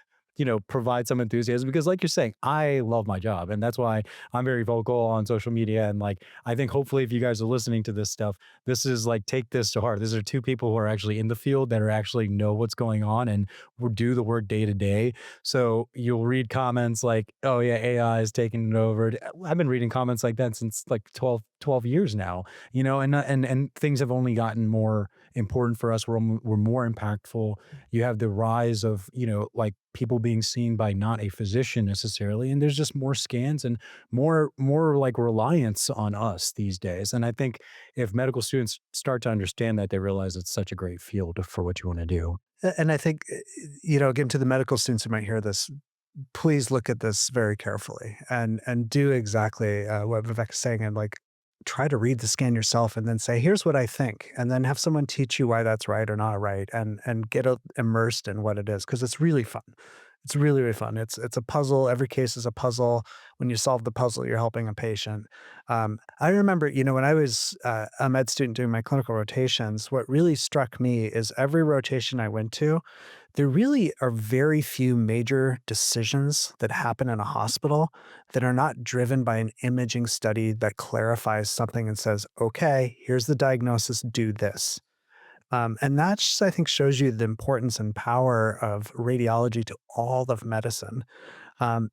provide some enthusiasm because like you're saying, I love my job. And that's why I'm very vocal on social media. And like, I think hopefully if you guys are listening to this stuff, this is like, take this to heart. These are two people who are actually in the field that are actually know what's going on and will do the work day to day. So you'll read comments like, oh yeah, AI is taking it over. I've been reading comments like that since like 12 years now, and things have only gotten more important for us. We're more impactful. You have the rise of, like people being seen by not a physician necessarily. And there's just more scans and more like reliance on us these days. And I think if medical students start to understand that, they realize it's such a great field for what you want to do. And I think, again, to the medical students who might hear this, please look at this very carefully and do exactly what Vivek's saying and like try to read the scan yourself and then say, here's what I think. And then have someone teach you why that's right or not right and get immersed in what it is because it's really fun. It's really, really fun. It's a puzzle. Every case is a puzzle. When you solve the puzzle, you're helping a patient. I remember, when I was a med student doing my clinical rotations, what really struck me is every rotation I went to, there really are very few major decisions that happen in a hospital that are not driven by an imaging study that clarifies something and says, okay, here's the diagnosis, do this. And that just, I think, shows you the importance and power of radiology to all of medicine.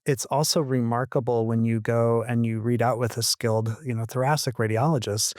It's also remarkable when you go and you read out with a skilled, thoracic radiologist,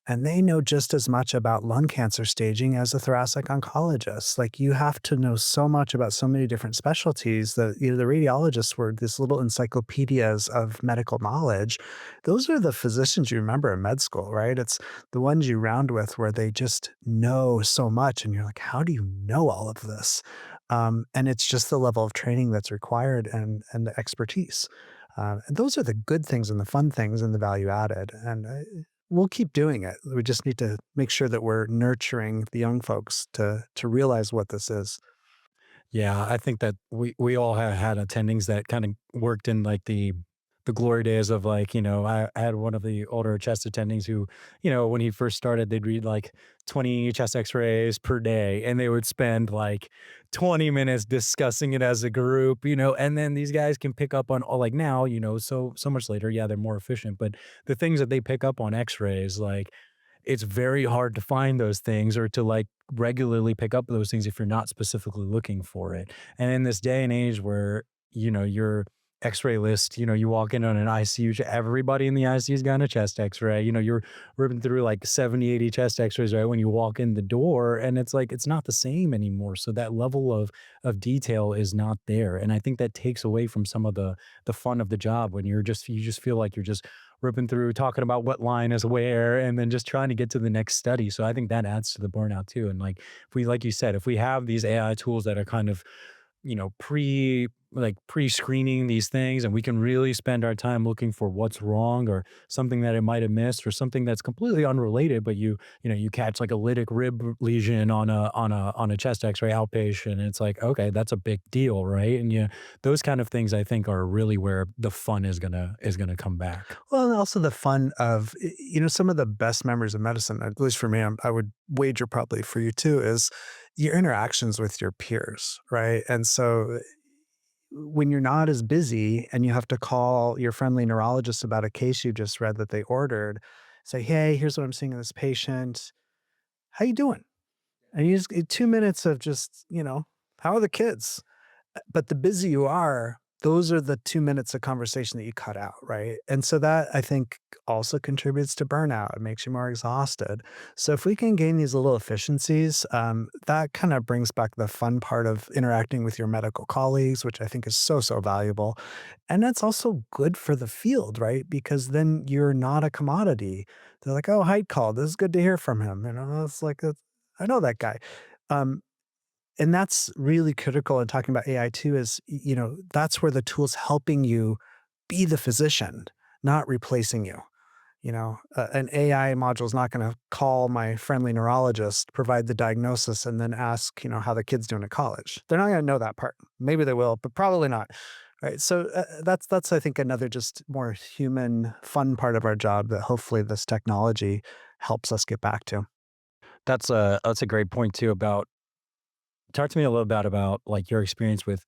and they know just as much about lung cancer staging as a thoracic oncologist. Like you have to know so much about so many different specialties that the radiologists were these little encyclopedias of medical knowledge. Those are the physicians you remember in med school, right? It's the ones you round with where they just know so much, and you're like, how do you know all of this? And it's just the level of training that's required and the expertise. And those are the good things and the fun things and the value added. And we'll keep doing it. We just need to make sure that we're nurturing the young folks to realize what this is. Yeah, I think that we all have had attendings that kind of worked in like the the glory days of like, I had one of the older chest attendings who, when he first started, they'd read like 20 chest x-rays per day and they would spend like 20 minutes discussing it as a group, and then these guys can pick up on all like now, so much later, yeah, they're more efficient, but the things that they pick up on x-rays, like it's very hard to find those things or to like regularly pick up those things if you're not specifically looking for it. And in this day and age where, your x-ray list, you walk in on an ICU, everybody in the ICU's got a chest x-ray, you're ripping through like 70, 80 chest x-rays right when you walk in the door. And it's like, it's not the same anymore. So that level of detail is not there. And I think that takes away from some of the fun of the job when you just feel like you're just ripping through, talking about what line is where, and then just trying to get to the next study. So I think that adds to the burnout too. And like if we, like you said, if we have these AI tools that are kind of, pre-screening these things, and we can really spend our time looking for what's wrong or something that it might have missed or something that's completely unrelated, but you catch like a lytic rib lesion on a chest x-ray outpatient, and it's like, okay, that's a big deal, right? And those kind of things I think are really where the fun is gonna come back. Well, and also the fun of, some of the best memories of medicine, at least for me, I would wager probably for you too, is your interactions with your peers, right? And so when you're not as busy and you have to call your friendly neurologist about a case you just read that they ordered, say, hey, here's what I'm seeing in this patient. How you doing? And you just 2 minutes of just, how are the kids? But the busy you are, those are the 2 minutes of conversation that you cut out, right? And so that I think also contributes to burnout. It makes you more exhausted. So if we can gain these little efficiencies, that kind of brings back the fun part of interacting with your medical colleagues, which I think is so, so valuable. And that's also good for the field, right? Because then you're not a commodity. They're like, oh, Heit called. This is good to hear from him. It's like, I know that guy. Um, and that's really critical in talking about AI too, is, that's where the tool's helping you be the physician, not replacing you. An AI module is not going to call my friendly neurologist, provide the diagnosis, and then ask, how the kid's doing at college. They're not going to know that part. Maybe they will, but probably not. Right. So that's I think another just more human, fun part of our job that hopefully this technology helps us get back to. That's a great point too about talk to me a little bit about like your experience with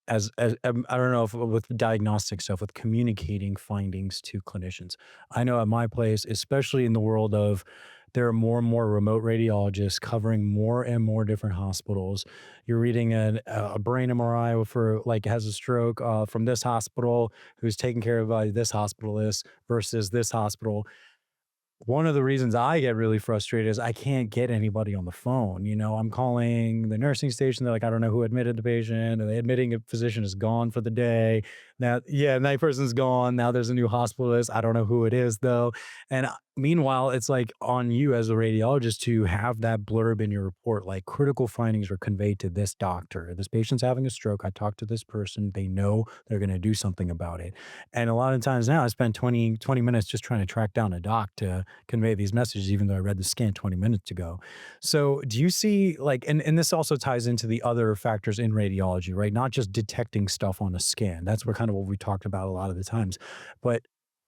I don't know if with diagnostic stuff with communicating findings to clinicians. I know at my place, especially in the world of there are more and more remote radiologists covering more and more different hospitals. You're reading a brain MRI for like has a stroke from this hospital who's taken care of by this hospitalist versus this hospital. One of the reasons I get really frustrated is I can't get anybody on the phone. I'm calling the nursing station. They're like, I don't know who admitted the patient. And the admitting physician is gone for the day. Now, yeah, and that person's gone. Now there's a new hospitalist. I don't know who it is though. And meanwhile, it's like on you as a radiologist to have that blurb in your report, like critical findings were conveyed to this doctor. This patient's having a stroke. I talked to this person. They know they're going to do something about it. And a lot of times now I spend 20 minutes just trying to track down a doc to convey these messages, even though I read the scan 20 minutes ago. So do you see like, and this also ties into the other factors in radiology, right? Not just detecting stuff on a scan. That's what kind of what we talked about a lot of the times. But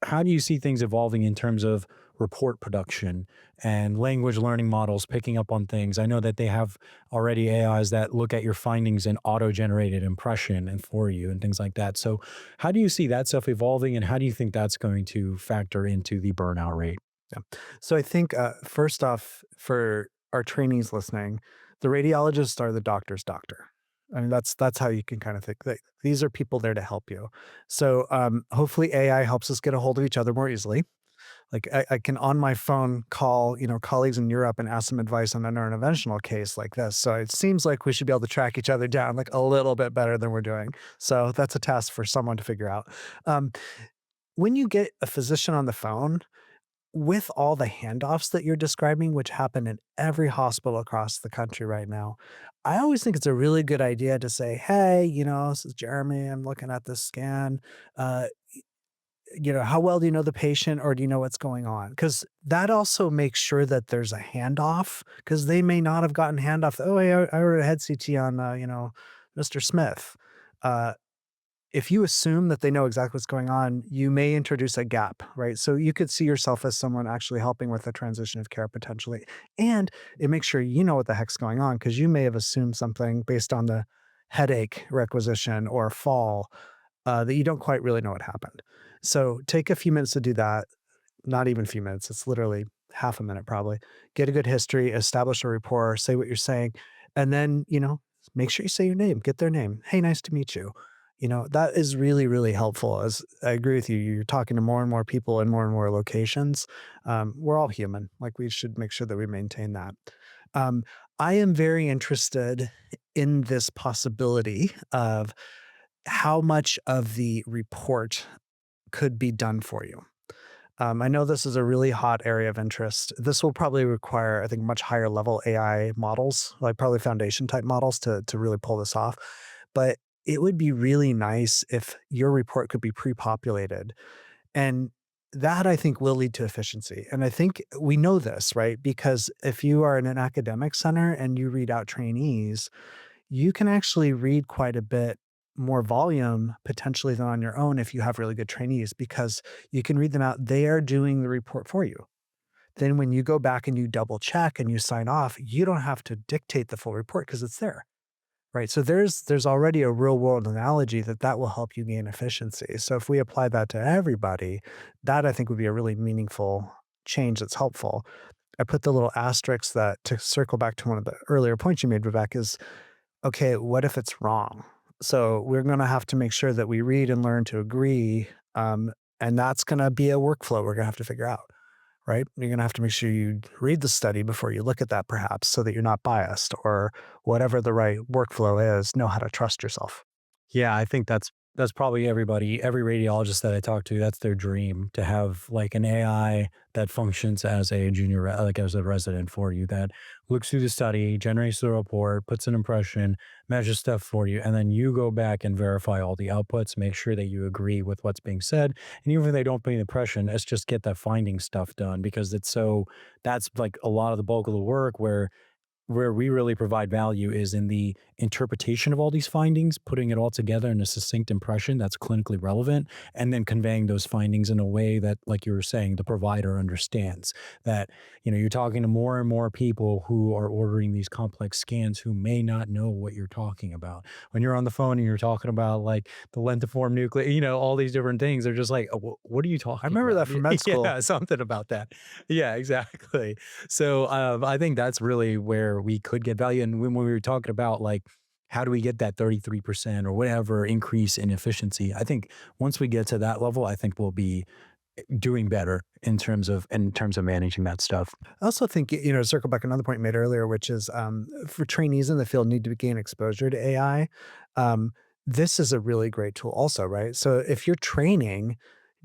how do you see things evolving in terms of report production and language learning models picking up on things? I know that they have already AIs that look at your findings in auto-generated impression and for you and things like that. So how do you see that stuff evolving and how do you think that's going to factor into the burnout rate? Yeah. So I think first off, for our trainees listening, the radiologists are the doctor's doctor. I mean, that's how you can kind of think that these are people there to help you. So hopefully AI helps us get a hold of each other more easily. Like I can on my phone call, colleagues in Europe and ask them advice on a neurointerventional case like this. So it seems like we should be able to track each other down like a little bit better than we're doing. So that's a task for someone to figure out. Um, when you get a physician on the phone, with all the handoffs that you're describing, which happen in every hospital across the country right now, I always think it's a really good idea to say, "Hey, this is Jeremy. I'm looking at this scan. Uh, how well do you know the patient, or do you know what's going on?" Because that also makes sure that there's a handoff, because they may not have gotten handoff. Oh, hey, I ordered a head CT on, Mr. Smith. Uh, if you assume that they know exactly what's going on, you may introduce a gap, right? So you could see yourself as someone actually helping with the transition of care potentially. And it makes sure you know what the heck's going on because you may have assumed something based on the headache requisition or fall that you don't quite really know what happened. So take a few minutes to do that. Not even a few minutes. It's literally half a minute probably. Get a good history, establish a rapport, say what you're saying, and then, make sure you say your name, get their name. Hey, nice to meet you. That is really, really helpful. As I agree with you, you're talking to more and more people in more and more locations. We're all human. Like we should make sure that we maintain that. Um, I am very interested in this possibility of how much of the report could be done for you. I know this is a really hot area of interest. This will probably require, I think, much higher level AI models, like probably foundation type models to really pull this off. But it would be really nice if your report could be pre-populated. And that I think will lead to efficiency. And I think we know this, right? Because if you are in an academic center and you read out trainees, you can actually read quite a bit more volume potentially than on your own if you have really good trainees because you can read them out. They are doing the report for you. Then when you go back and you double check and you sign off, you don't have to dictate the full report because it's there. Right. So there's already a real world analogy that will help you gain efficiency. So if we apply that to everybody, that I think would be a really meaningful change that's helpful. I put the little asterisk that to circle back to one of the earlier points you made, Vivek, is okay, what if it's wrong? So we're going to have to make sure that we read and learn to agree. And that's going to be a workflow we're going to have to figure out, right? You're going to have to make sure you read the study before you look at that, perhaps, so that you're not biased or whatever the right workflow is, know how to trust yourself. Yeah, I think that's probably every radiologist that I talk to, that's their dream to have like an AI that functions as a like as a resident for you that looks through the study, generates the report, puts an impression, measures stuff for you, and then you go back and verify all the outputs, make sure that you agree with what's being said. And even if they don't put an impression, let's just get that finding stuff done because that's like a lot of the bulk of the work where we really provide value is in the interpretation of all these findings, putting it all together in a succinct impression that's clinically relevant, and then conveying those findings in a way that, like you were saying, the provider understands. That, you're talking to more and more people who are ordering these complex scans who may not know what you're talking about. When you're on the phone and you're talking about like the lentiform nucleus, all these different things, they're just like, "Oh, what are you I talking remember about?" that from med school. Yeah, something about that. Yeah, exactly. So I think that's really where we could get value. And when we were talking about like, how do we get that 33% or whatever increase in efficiency? I think once we get to that level, I think we'll be doing better in terms of managing that stuff. I also think, circle back another point you made earlier, which is for trainees in the field need to gain exposure to AI. Um, this is a really great tool also, right? So if you're training,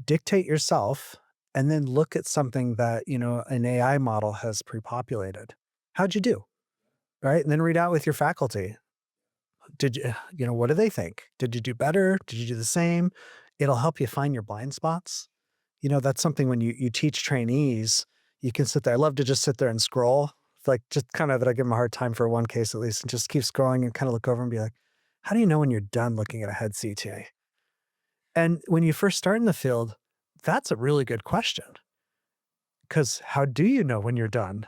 dictate yourself and then look at something that, an AI model has pre-populated. How'd you do? Right. And then read out with your faculty. Did you, what do they think? Did you do better? Did you do the same? It'll help you find your blind spots. That's something when you teach trainees, you can sit there. I love to just sit there and scroll. It's like just kind of that I give them a hard time for one case at least and just keep scrolling and kind of look over and be like, how do you know when you're done looking at a head CTA? And when you first start in the field, that's a really good question because how do you know when you're done?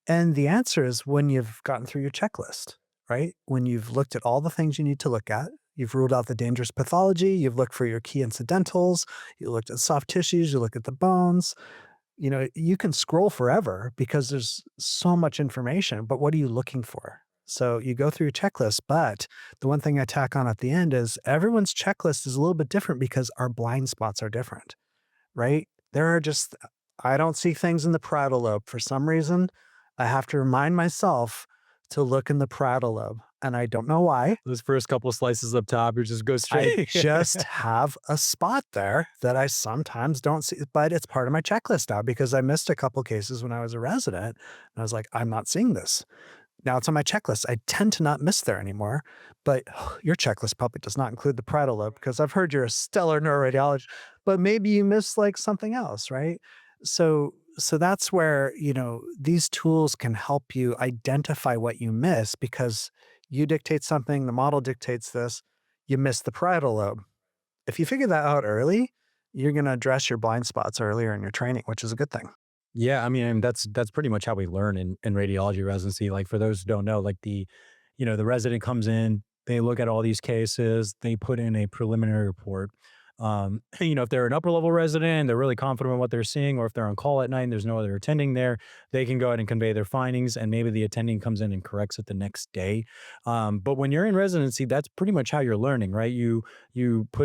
And the answer is when you've gotten through your checklist, right? When you've looked at all the things you need to look at, you've ruled out the dangerous pathology, you've looked for your key incidentals, you looked at soft tissues, you look at the bones. You can scroll forever because there's so much information, but what are you looking for? So you go through your checklist, but the one thing I tack on at the end is everyone's checklist is a little bit different because our blind spots are different, right? There are just, I don't see things in the parietal lobe. For some reason, I have to remind myself to look in the parietal lobe. And I don't know why. Those first couple of slices up top, you just go I straight. just have a spot there that I sometimes don't see, but it's part of my checklist now because I missed a couple cases when I was a resident. And I was like, I'm not seeing this. Now it's on my checklist. I tend to not miss there anymore, but your checklist probably does not include the parietal lobe because I've heard you're a stellar neuroradiologist, but maybe you miss like something else, right? So that's where, these tools can help you identify what you miss because you dictate something, the model dictates this, you miss the parietal lobe. if you figure that out early, you're going to address your blind spots earlier in your training, which is a good thing. Yeah, I mean, that's pretty much how we learn in radiology residency. Like for those who don't know, like the resident comes in, they look at all these cases, they put in a preliminary report. If they're an upper level resident, they're really confident in what they're seeing, or if they're on call at night and there's no other attending there, they can go ahead and convey their findings, and maybe the attending comes in and corrects it the next day. But when you're in residency, that's pretty much how you're learning, right? You put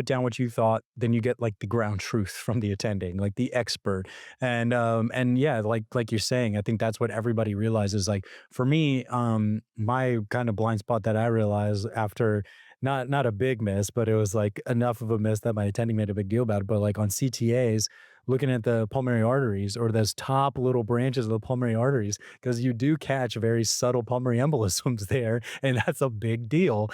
down what you thought, then you get like the ground truth from the attending, like the expert. And yeah, like you're saying, I think that's what everybody realizes. Like for me, my kind of blind spot that I realized after not a big miss, but it was like enough of a miss that my attending made a big deal about it. But like on CTAs, looking at the pulmonary arteries or those top little branches of the pulmonary arteries, because you do catch very subtle pulmonary embolisms there, and that's a big deal.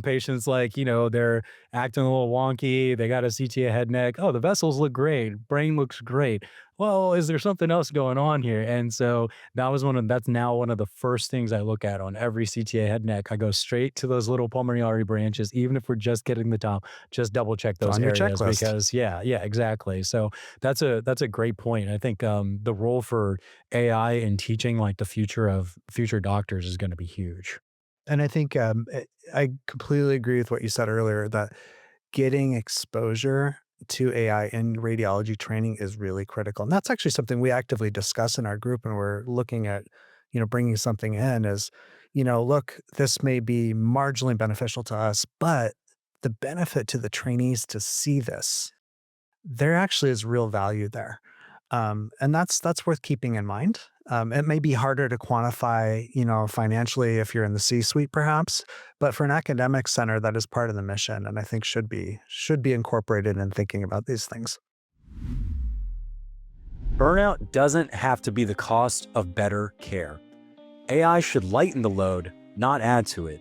Patients like, they're acting a little wonky, they got a CTA head neck. Oh, the vessels look great, brain looks great. Well, is there something else going on here? And so that's now one of the first things I look at on every CTA head neck. I go straight to those little pulmonary artery branches, even if we're just getting the top, just double check It's those on your areas checklist. because yeah, exactly. So that's a great point. I think the role for AI in teaching like the future of future doctors is going to be huge. And I think I completely agree with what you said earlier that getting exposure to AI in radiology training is really critical. And that's actually something we actively discuss in our group. And we're looking at, bringing something in is, look, this may be marginally beneficial to us, but the benefit to the trainees to see this, there actually is real value there. And that's worth keeping in mind. It may be harder to quantify, financially if you're in the C-suite, perhaps, but for an academic center, that is part of the mission, and I think should be incorporated in thinking about these things. Burnout doesn't have to be the cost of better care. AI should lighten the load, not add to it.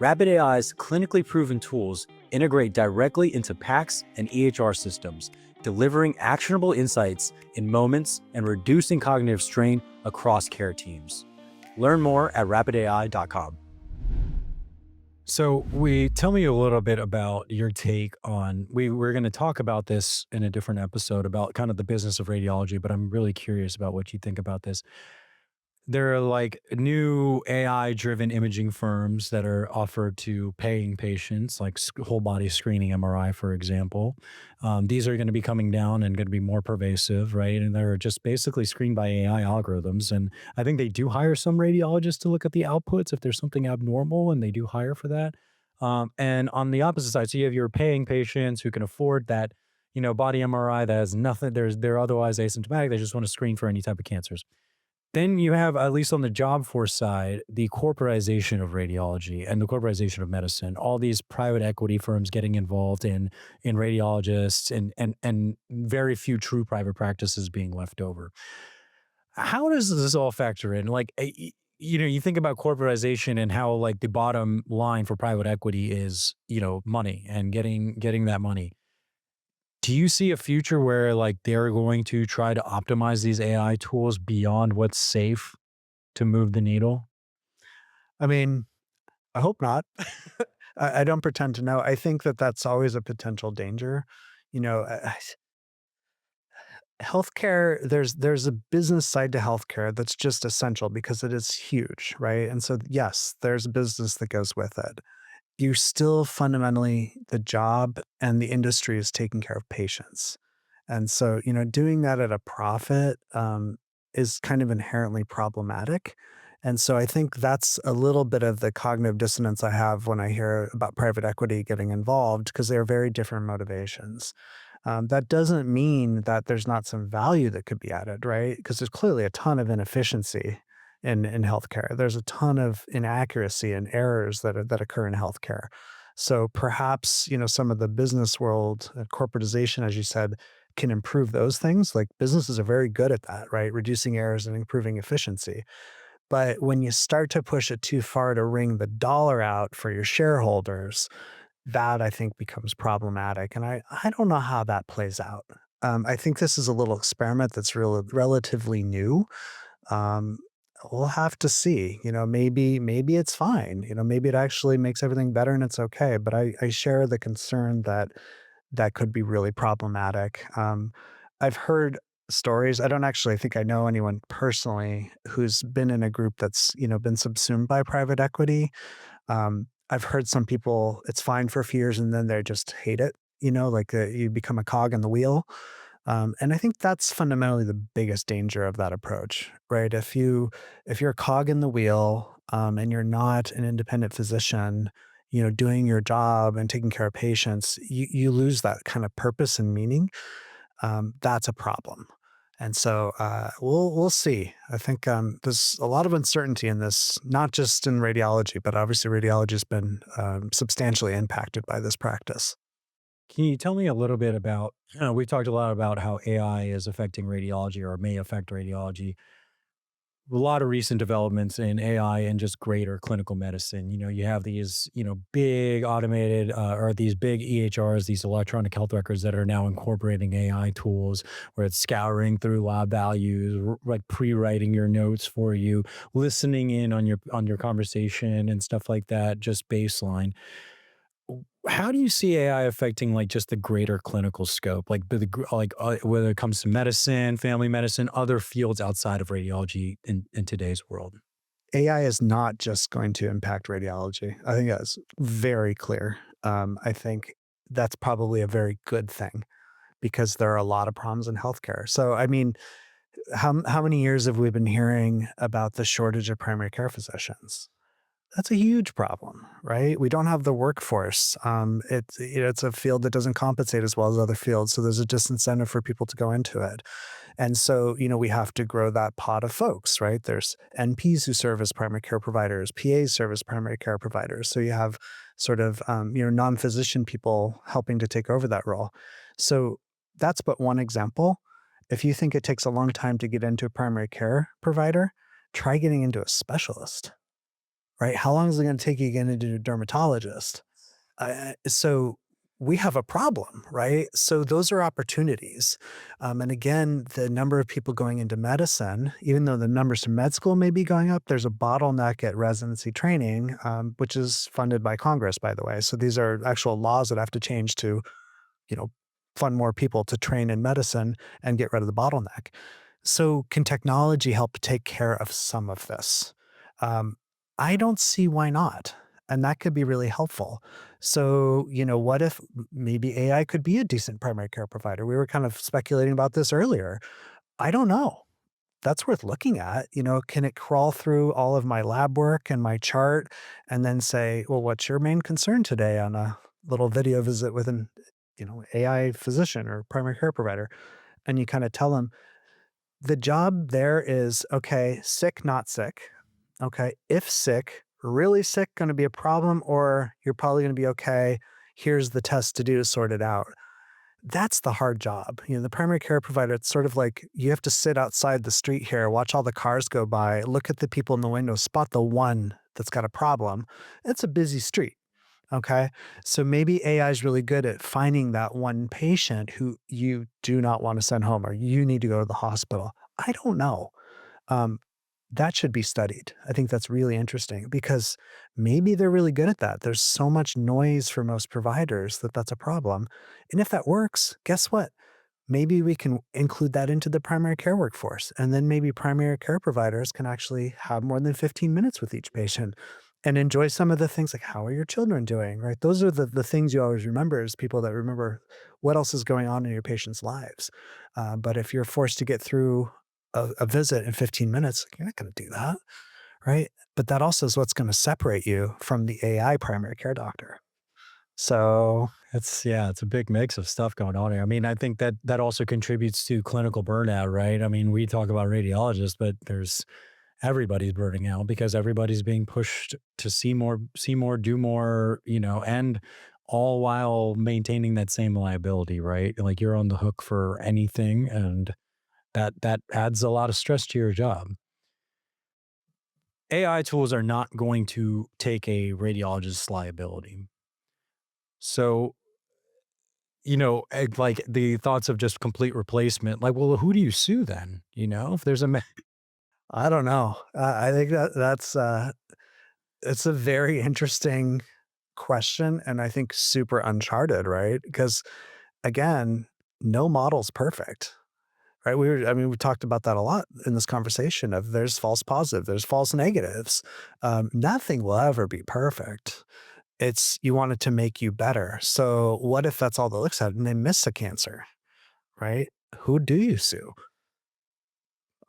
Rapid AI's clinically proven tools integrate directly into PACS and EHR systems, delivering actionable insights in moments and reducing cognitive strain across care teams. Learn more at rapidai.com. So, we tell me a little bit about your take on we're going to talk about this in a different episode about kind of the business of radiology, but I'm really curious about what you think about this. There are like new AI driven imaging firms that are offered to paying patients, like whole body screening MRI, for example. These are going to be coming down and going to be more pervasive, right? And they're just basically screened by AI algorithms. And I think they do hire some radiologists to look at the outputs if there's something abnormal, and they do hire for that. And on the opposite side, so you have your paying patients who can afford that, body MRI that has nothing. They're otherwise asymptomatic. They just want to screen for any type of cancers. Then you have, at least on the job force side, the corporatization of radiology and the corporatization of medicine. All these private equity firms getting involved in radiologists and very few true private practices being left over. How does this all factor in? Like, you think about corporatization and how like the bottom line for private equity is, money and getting that money. Do you see a future where like they're going to try to optimize these AI tools beyond what's safe to move the needle? I mean, I hope not. I don't pretend to know. I think that that's always a potential danger. You know, healthcare, there's a business side to healthcare that's just essential because it is huge, right? And so, yes, there's a business that goes with it. You still fundamentally, the job and the industry is taking care of patients. And so, doing that at a profit is kind of inherently problematic. And so I think that's a little bit of the cognitive dissonance I have when I hear about private equity getting involved because they're very different motivations. That doesn't mean that there's not some value that could be added, right? Because there's clearly a ton of inefficiency in healthcare. There's a ton of inaccuracy and errors that occur in healthcare. So perhaps some of the business world corporatization, as you said, can improve those things. Like businesses are very good at that, right? Reducing errors and improving efficiency. But when you start to push it too far to wring the dollar out for your shareholders, that I think becomes problematic. And I don't know how that plays out. I think this is a little experiment that's relatively new. Um, we'll have to see. Maybe it's fine. Maybe it actually makes everything better and it's okay. But I share the concern that that could be really problematic. I've heard stories. I don't actually think I know anyone personally who's been in a group that's been subsumed by private equity. I've heard some people, it's fine for a few years and then they just hate it. Like you become a cog in the wheel. And I think that's fundamentally the biggest danger of that approach, right? If you're a cog in the wheel, and you're not an independent physician, doing your job and taking care of patients, you lose that kind of purpose and meaning. That's a problem. And so we'll see. I think there's a lot of uncertainty in this, not just in radiology, but obviously radiology has been substantially impacted by this practice. Can you tell me a little bit about, we talked a lot about how AI is affecting radiology or may affect radiology. A lot of recent developments in AI and just greater clinical medicine. You have these, big automated or these big EHRs, these electronic health records that are now incorporating AI tools where it's scouring through lab values, like pre-writing your notes for you, listening in on your conversation and stuff like that, just baseline. How do you see AI affecting like just the greater clinical scope, like whether it comes to medicine, family medicine, other fields outside of radiology in today's world? AI is not just going to impact radiology. I think that's very clear. I think that's probably a very good thing because there are a lot of problems in healthcare. So, I mean, how many years have we been hearing about the shortage of primary care physicians? That's a huge problem, right? We don't have the workforce. It's a field that doesn't compensate as well as other fields, so there's a disincentive for people to go into it. And so, we have to grow that pot of folks, right? There's NPs who serve as primary care providers, PAs serve as primary care providers. So you have sort of, non-physician people helping to take over that role. So that's but one example. If you think it takes a long time to get into a primary care provider, try getting into a specialist, right? How long is it going to take you to get into a dermatologist? So we have a problem, right? So those are opportunities. And again, the number of people going into medicine, even though the numbers to med school may be going up, there's a bottleneck at residency training, which is funded by Congress, by the way. So these are actual laws that have to change to, you know, fund more people to train in medicine and get rid of the bottleneck. So can technology help take care of some of this? Um, I don't see why not. And that could be really helpful. So, what if maybe AI could be a decent primary care provider? We were kind of speculating about this earlier. I don't know. That's worth looking at. Can it crawl through all of my lab work and my chart and then say, well, what's your main concern today on a little video visit with an, AI physician or primary care provider? And you kind of tell them, the job there is, okay, sick, not sick. Okay, if sick, really sick, gonna be a problem, or you're probably gonna be okay. Here's the test to do to sort it out. That's the hard job. The primary care provider, it's sort of like you have to sit outside the street here, watch all the cars go by, look at the people in the window, spot the one that's got a problem. It's a busy street. Okay. So maybe AI is really good at finding that one patient who you do not want to send home or you need to go to the hospital. I don't know. Um, that should be studied. I think that's really interesting because maybe they're really good at that. There's so much noise for most providers that that's a problem. And if that works, guess what? Maybe we can include that into the primary care workforce. And then maybe primary care providers can actually have more than 15 minutes with each patient and enjoy some of the things like, how are your children doing? Right. Those are the things you always remember as people that remember what else is going on in your patients' lives. But if you're forced to get through a visit in 15 minutes, you're not going to do that. Right. But that also is what's going to separate you from the AI primary care doctor. So, It's a big mix of stuff going on here. I mean, I think that that also contributes to clinical burnout, right? I mean, we talk about radiologists, but there's everybody's burning out because everybody's being pushed to see more, do more, and all while maintaining that same liability, right? Like you're on the hook for anything, and that adds a lot of stress to your job. AI tools are not going to take a radiologist's liability. So, like the thoughts of just complete replacement, like, well, who do you sue then? If there's a I don't know. I think that's it's a very interesting question, and I think super uncharted, right? Because again, no model's perfect, right? I mean, we talked about that a lot in this conversation of there's false positive, there's false negatives. Nothing will ever be perfect. It's you want it to make you better. So what if that's all that looks at and they miss a cancer, right? Who do you sue?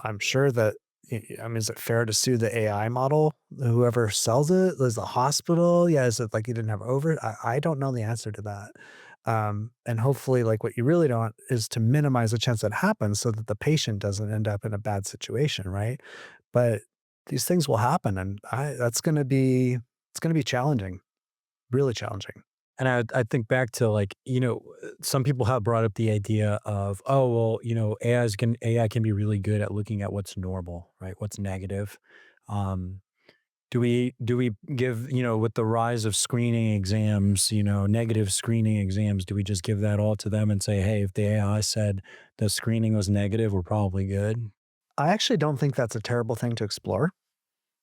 I'm sure that I mean, is it fair to sue the AI model? Whoever sells it? Is the hospital? Yeah, is it like you didn't have over I don't know the answer to that. And hopefully, like, what you really don't want is to minimize the chance that happens so that the patient doesn't end up in a bad situation, right? But these things will happen, and I that's it's gonna be challenging, really challenging. And I think back to like, some people have brought up the idea of, oh, well, AI can be really good at looking at what's normal, right? What's negative. Um, do we give, with the rise of screening exams, negative screening exams, do we just give that all to them and say, hey, if the AI said the screening was negative, we're probably good? I actually don't think that's a terrible thing to explore.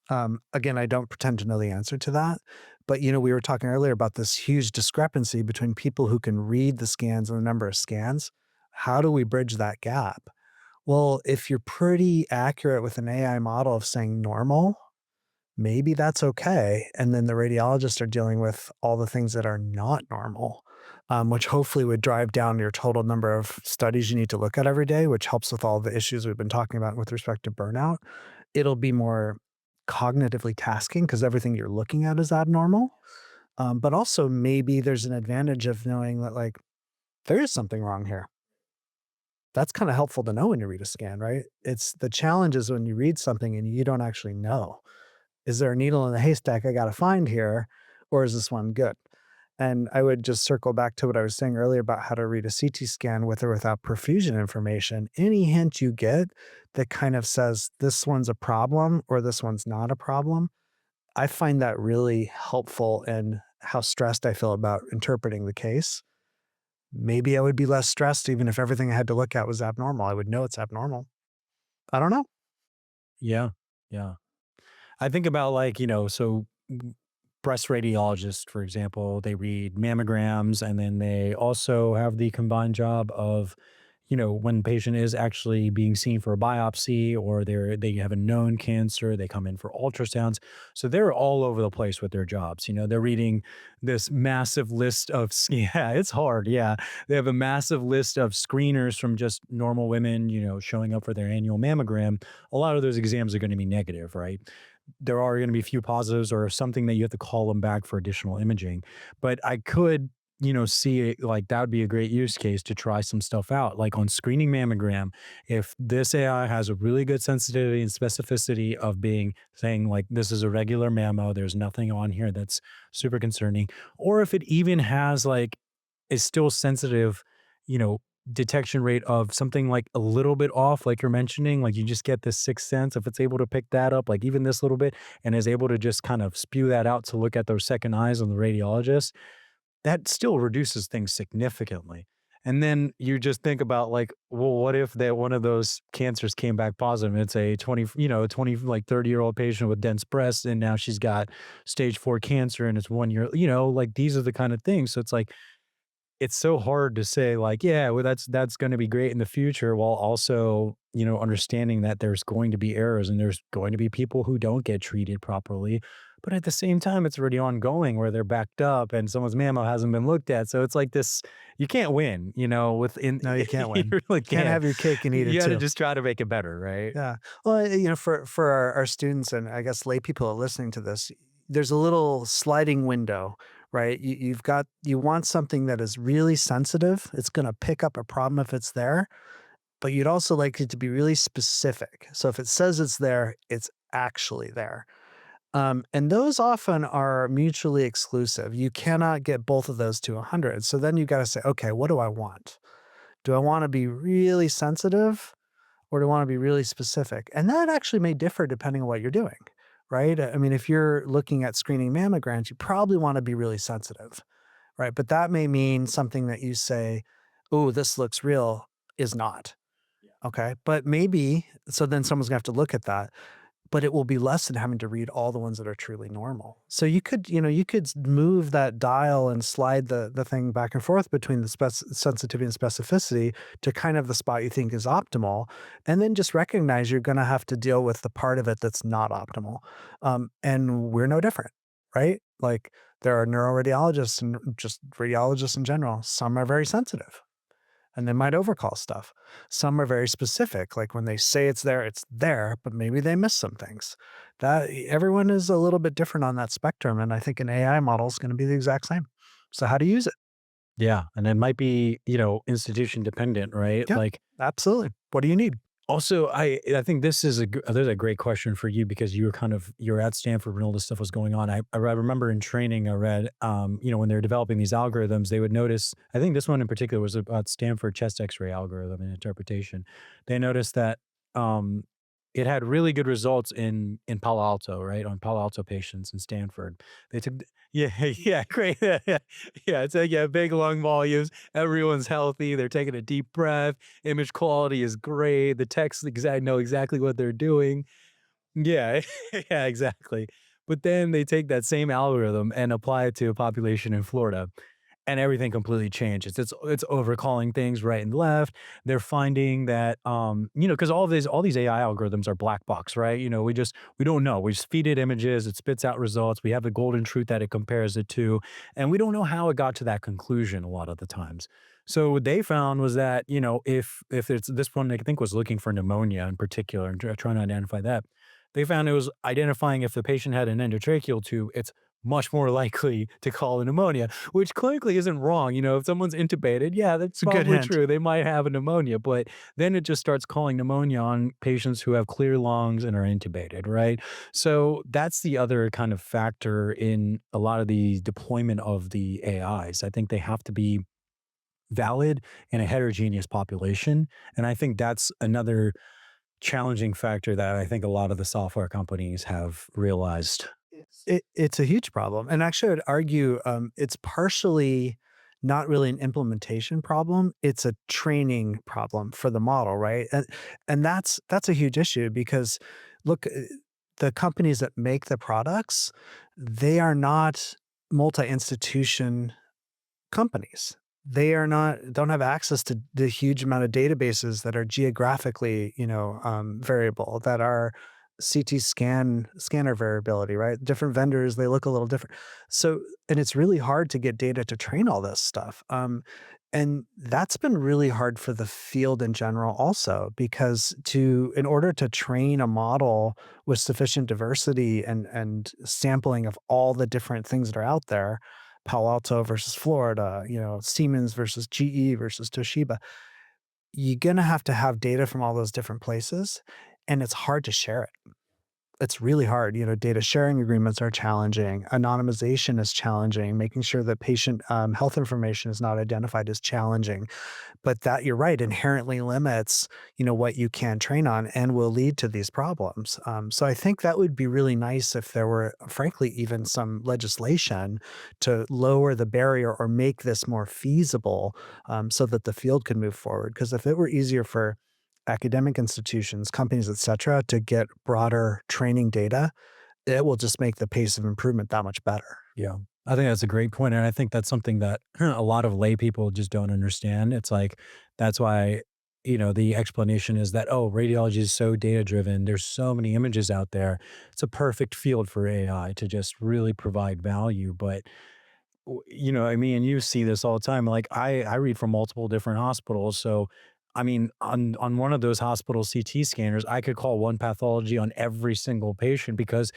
Again, I don't pretend to know the answer to that, but we were talking earlier about this huge discrepancy between people who can read the scans and the number of scans. How do we bridge that gap? Well, if you're pretty accurate with an AI model of saying normal, maybe that's okay. And then the radiologists are dealing with all the things that are not normal, which hopefully would drive down your total number of studies you need to look at every day, which helps with all the issues we've been talking about with respect to burnout. It'll be more cognitively tasking because everything you're looking at is abnormal. But also, maybe there's an advantage of knowing that, like, there is something wrong here. That's kind of helpful to know when you read a scan, right? It's the challenge is when you read something and you don't actually know. Is there a needle in the haystack I got to find here, or is this one good? And I would just circle back to what I was saying earlier about how to read a CT scan with or without perfusion information. Any hint you get that kind of says this one's a problem or this one's not a problem, I find that really helpful in how stressed I feel about interpreting the case. Maybe I would be less stressed even if everything I had to look at was abnormal. I would know it's abnormal. I don't know. Yeah. Yeah. I think about like, breast radiologists, for example, they read mammograms and then they also have the combined job of, when the patient is actually being seen for a biopsy or they have a known cancer, they come in for ultrasounds. So they're all over the place with their jobs. They're reading this massive list of yeah, it's hard. Yeah. They have a massive list of screeners from just normal women, showing up for their annual mammogram. A lot of those exams are going to be negative, right? There are going to be a few positives or something that you have to call them back for additional imaging. But I could, see it like that would be a great use case to try some stuff out. Like on screening mammogram, if this AI has a really good sensitivity and specificity of being saying like this is a regular mammo, there's nothing on here that's super concerning, or if it even has like is still sensitive, you know, detection rate of something like a little bit off, like you're mentioning, like you just get this sixth sense. If it's able to pick that up, like even this little bit, and is able to just kind of spew that out to look at those second eyes on the radiologist, that still reduces things significantly. And then you just think about like, well, what if that one of those cancers came back positive? It's a 20, 20, like 30-year-old patient with dense breasts, and now she's got stage 4 cancer and it's 1 year, like these are the kind of things. So it's like, it's so hard to say like, yeah, well, that's going to be great in the future while also, understanding that there's going to be errors and there's going to be people who don't get treated properly. But at the same time, it's already ongoing where they're backed up and someone's mammo hasn't been looked at. So it's like this, you can't win, within No, you can't you win. really Can't can't. have your cake and eat it You got to too. just try to make it better, right? Yeah. Well, for our students and I guess lay people are listening to this, there's a little sliding window, right? You want something that is really sensitive. It's going to pick up a problem if it's there, but you'd also like it to be really specific. So if it says it's there, it's actually there. And those often are mutually exclusive. You cannot get both of those to 100. So then you got to say, okay, what do I want? Do I want to be really sensitive or do I want to be really specific? And that actually may differ depending on what you're doing, right? I mean, if you're looking at screening mammograms, you probably want to be really sensitive, right? But that may mean something that you say, oh, this looks real is not. Okay. But maybe, so then someone's gonna have to look at that, but it will be less than having to read all the ones that are truly normal. So you could, you could move that dial and slide the thing back and forth between the sensitivity and specificity to kind of the spot you think is optimal, and then just recognize you're going to have to deal with the part of it that's not optimal. And we're no different, right? Like there are neuroradiologists and just radiologists in general. Some are very sensitive and they might overcall stuff. Some are very specific, like when they say it's there, but maybe they miss some things. That everyone is a little bit different on that spectrum, and I think an AI model is going to be the exact same. So how to use it? Yeah, and it might be, institution dependent, right? Yeah, Like, absolutely. What do you need? also, I think this is there's a great question for you because you're at Stanford when all this stuff was going on. I remember in training I read, when they're developing these algorithms, they would notice. I think this one in particular was about Stanford chest X-ray algorithm and interpretation. They noticed that um, it had really good results in Palo Alto, right, on Palo Alto patients in Stanford. They took, yeah, yeah, great, yeah, it's like yeah, big lung volumes. Everyone's healthy. They're taking a deep breath. Image quality is great. The techs know exactly what they're doing. Yeah, yeah, exactly. But then they take that same algorithm and apply it to a population in Florida, and everything completely changes. It's overcalling things right and left. They're finding that, because all these AI algorithms are black box, right? We don't know. We just feed it images, it spits out results. We have the golden truth that it compares it to, and we don't know how it got to that conclusion a lot of the times. So what they found was that, if it's this one, I think was looking for pneumonia in particular and trying to identify that. They found it was identifying if the patient had an endotracheal tube, it's much more likely to call a pneumonia, which clinically isn't wrong. If someone's intubated, yeah, that's It's a good probably hint. true. They might have a pneumonia, but then it just starts calling pneumonia on patients who have clear lungs and are intubated, right? So that's the other kind of factor in a lot of the deployment of the AIs. I think they have to be valid in a heterogeneous population. And I think that's another challenging factor that I think a lot of the software companies have realized. It's a huge problem, and actually, I would argue, it's partially not really an implementation problem, it's a training problem for the model, right? And that's a huge issue because, look, the companies that make the products, they are not multi-institution companies. They are not don't have access to the huge amount of databases that are geographically, variable, that are CT scanner variability, right? Different vendors, they look a little different. So, and it's really hard to get data to train all this stuff. And that's been really hard for the field in general also, because in order to train a model with sufficient diversity and sampling of all the different things that are out there, Palo Alto versus Florida, Siemens versus GE versus Toshiba, you're gonna have to have data from all those different places, and it's hard to share it. It's really hard. Data sharing agreements are challenging. Anonymization is challenging. Making sure that patient health information is not identified is challenging. But that, you're right, inherently limits, what you can train on and will lead to these problems. So I think that would be really nice if there were, frankly, even some legislation to lower the barrier or make this more feasible, so that the field could move forward. Because if it were easier for academic institutions, companies, et cetera, to get broader training data, it will just make the pace of improvement that much better. Yeah. I think that's a great point, and I think that's something that a lot of lay people just don't understand. It's like that's why, the explanation is that, "Oh, radiology is so data driven. There's so many images out there. It's a perfect field for AI to just really provide value." But I mean, you see this all the time. Like I read from multiple different hospitals, so I mean, on one of those hospital CT scanners, I could call one pathology on every single patient because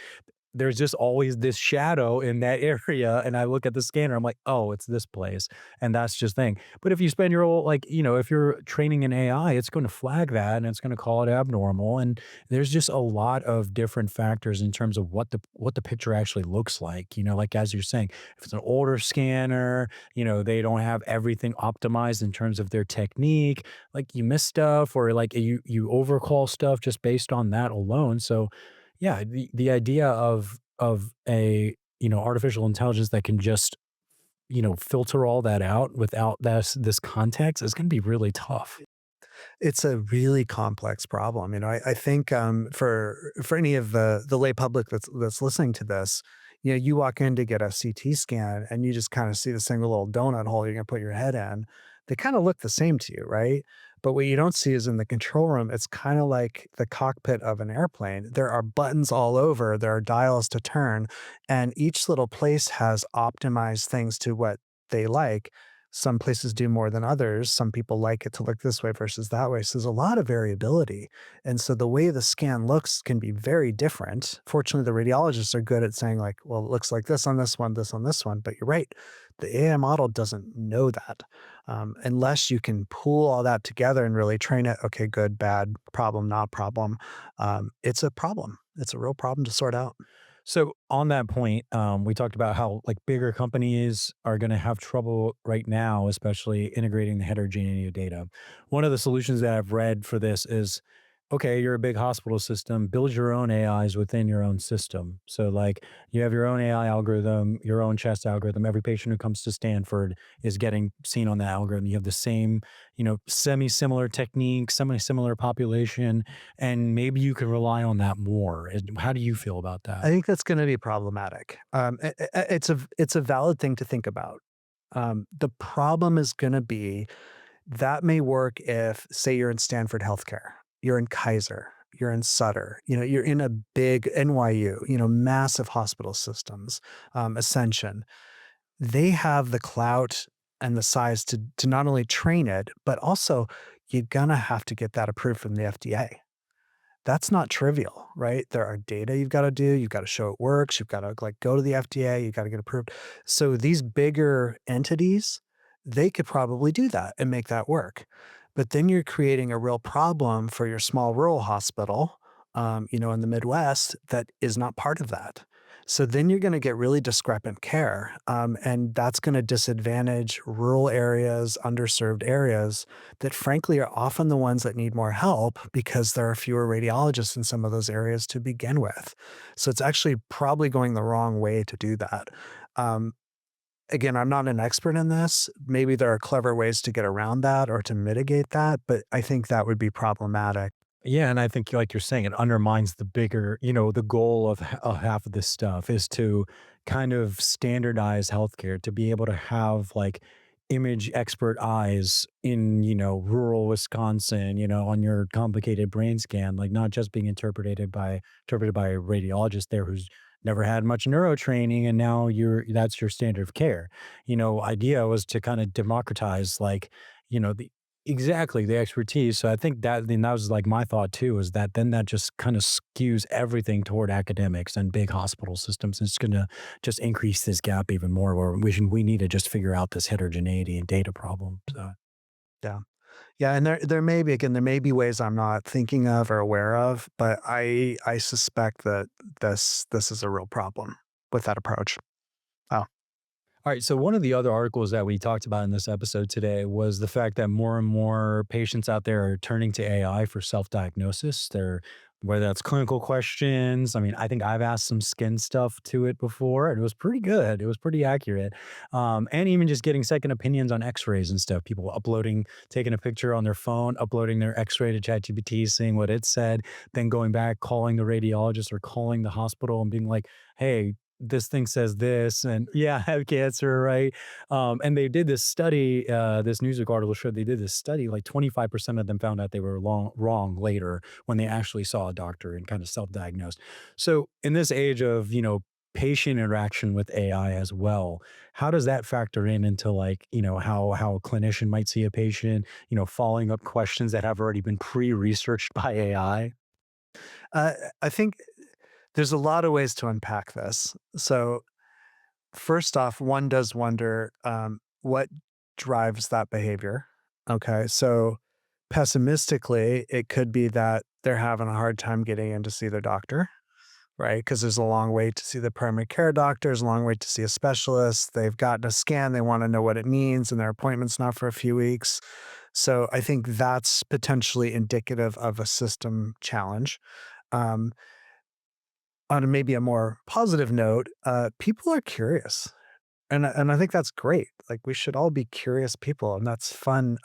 there's just always this shadow in that area, and I look at the scanner, I'm like, "Oh, it's this place," and that's just thing. But if you spend your whole like, if you're training an AI, it's gonna flag that, and it's gonna call it abnormal, and there's just a lot of different factors in terms of what the picture actually looks like, like, as you're saying, if it's an older scanner, they don't have everything optimized in terms of their technique, like, you miss stuff or, like, you overcall stuff just based on that alone, so yeah, the idea of a, artificial intelligence that can just, filter all that out without this context is gonna be really tough. It's a really complex problem. I think for any of the lay public that's listening to this, you walk in to get a CT scan and you just kind of see the single little donut hole you're gonna put your head in. They kind of look the same to you, right? But what you don't see is in the control room, it's kind of like the cockpit of an airplane. There are buttons all over, there are dials to turn, and each little place has optimized things to what they like. Some places do more than others. Some people like it to look this way versus that way. So there's a lot of variability. And so the way the scan looks can be very different. Fortunately, the radiologists are good at saying, like, well, it looks like this on this one, this on this one. But you're right. The AI model doesn't know that unless you can pool all that together and really train it. Okay, good, bad, problem, not problem. It's a problem. It's a real problem to sort out. So on that point, we talked about how like bigger companies are going to have trouble right now, especially integrating the heterogeneity of data. One of the solutions that I've read for this is, okay, you're a big hospital system, build your own AIs within your own system. So like you have your own AI algorithm, your own chest algorithm. Every patient who comes to Stanford is getting seen on that algorithm. You have the same, semi-similar techniques, semi-similar population, and maybe you can rely on that more. How do you feel about I that? think that's gonna be problematic. It's a valid thing to think about. The problem is gonna be that may work if, say, you're in Stanford Healthcare, you're in Kaiser, you're in Sutter, you're in a big NYU, massive hospital systems, Ascension. They have the clout and the size to not only train it, but also you're gonna have to get that approved from the FDA. That's not trivial, right? There are data you've gotta do, you've gotta show it works, you've gotta, like, go to the FDA, you gotta get approved. So these bigger entities, they could probably do that and make that work. But then you're creating a real problem for your small rural hospital, in the Midwest that is not part of that. So then you're gonna get really discrepant care, and that's gonna disadvantage rural areas, underserved areas that frankly are often the ones that need more help because there are fewer radiologists in some of those areas to begin with. So it's actually probably going the wrong way to do that. Um, Again, I'm not an expert in this. Maybe there are clever ways to get around that or to mitigate that, but I think that would be problematic. Yeah, and I think, like you're saying, it undermines the bigger, the goal of half of this stuff is to kind of standardize healthcare, to be able to have like image expert eyes in, rural Wisconsin, on your complicated brain scan, like not just being interpreted by a radiologist there who's never had much neuro training and now that's your standard of care. Idea was to kind of democratize like, the exactly, the expertise. So I think that was like my thought too, is that then that just kind of skews everything toward academics and big hospital systems. It's going to just increase this gap even more where we need to just figure out this heterogeneity and data problem. So Yeah. Yeah, and there may be ways I'm not thinking of or aware of, but I suspect that this is a real problem with that approach. Oh. all right. So one of the other articles that we talked about in this episode today was the fact that more and more patients out there are turning to AI for self-diagnosis. Whether that's clinical questions. I mean, I think I've asked some skin stuff to it before, and it was pretty good. It was pretty accurate. And even just getting second opinions on X-rays and stuff. People taking a picture on their phone, uploading their X-ray to ChatGPT, seeing what it said, then going back, calling the radiologist or calling the hospital and being like, "Hey, this thing says this and yeah, I have cancer, right?" And they did this study, this newsweek article showed they did this study, like 25% of them found out they were wrong later when they actually saw a doctor and kind of self-diagnosed. So in this age of, patient interaction with AI as well, how does that factor into like, how a clinician might see a patient, following up questions that have already been pre-researched by AI? I think there's a lot of ways to unpack this. So, first off, one does wonder what drives that behavior. Okay. So, pessimistically, it could be that they're having a hard time getting in to see their doctor, right? Because there's a long wait to see the primary care doctor, there's a long wait to see a specialist. They've gotten a scan, they want to know what it means, and their appointment's not for a few weeks. So, I think that's potentially indicative of a system challenge. Um, on maybe a more positive note, people are curious. And I think that's great. Like, we should all be curious people, and that's fun.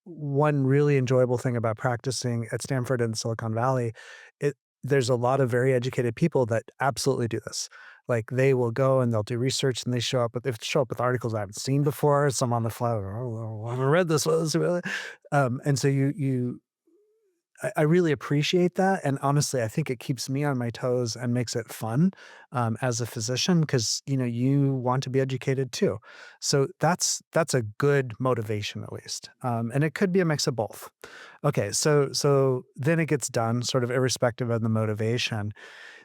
One really enjoyable thing about practicing at Stanford and Silicon Valley, it there's a lot of very educated people that absolutely do this. Like, they will go and they'll do research, and they show up with articles I haven't seen before. Some on the fly, "Oh, I haven't read this one." And so I really appreciate that, and honestly, I think it keeps me on my toes and makes it fun, as a physician, because you want to be educated too. So that's a good motivation at least, and it could be a mix of both. Okay, so then it gets done, sort of irrespective of the motivation.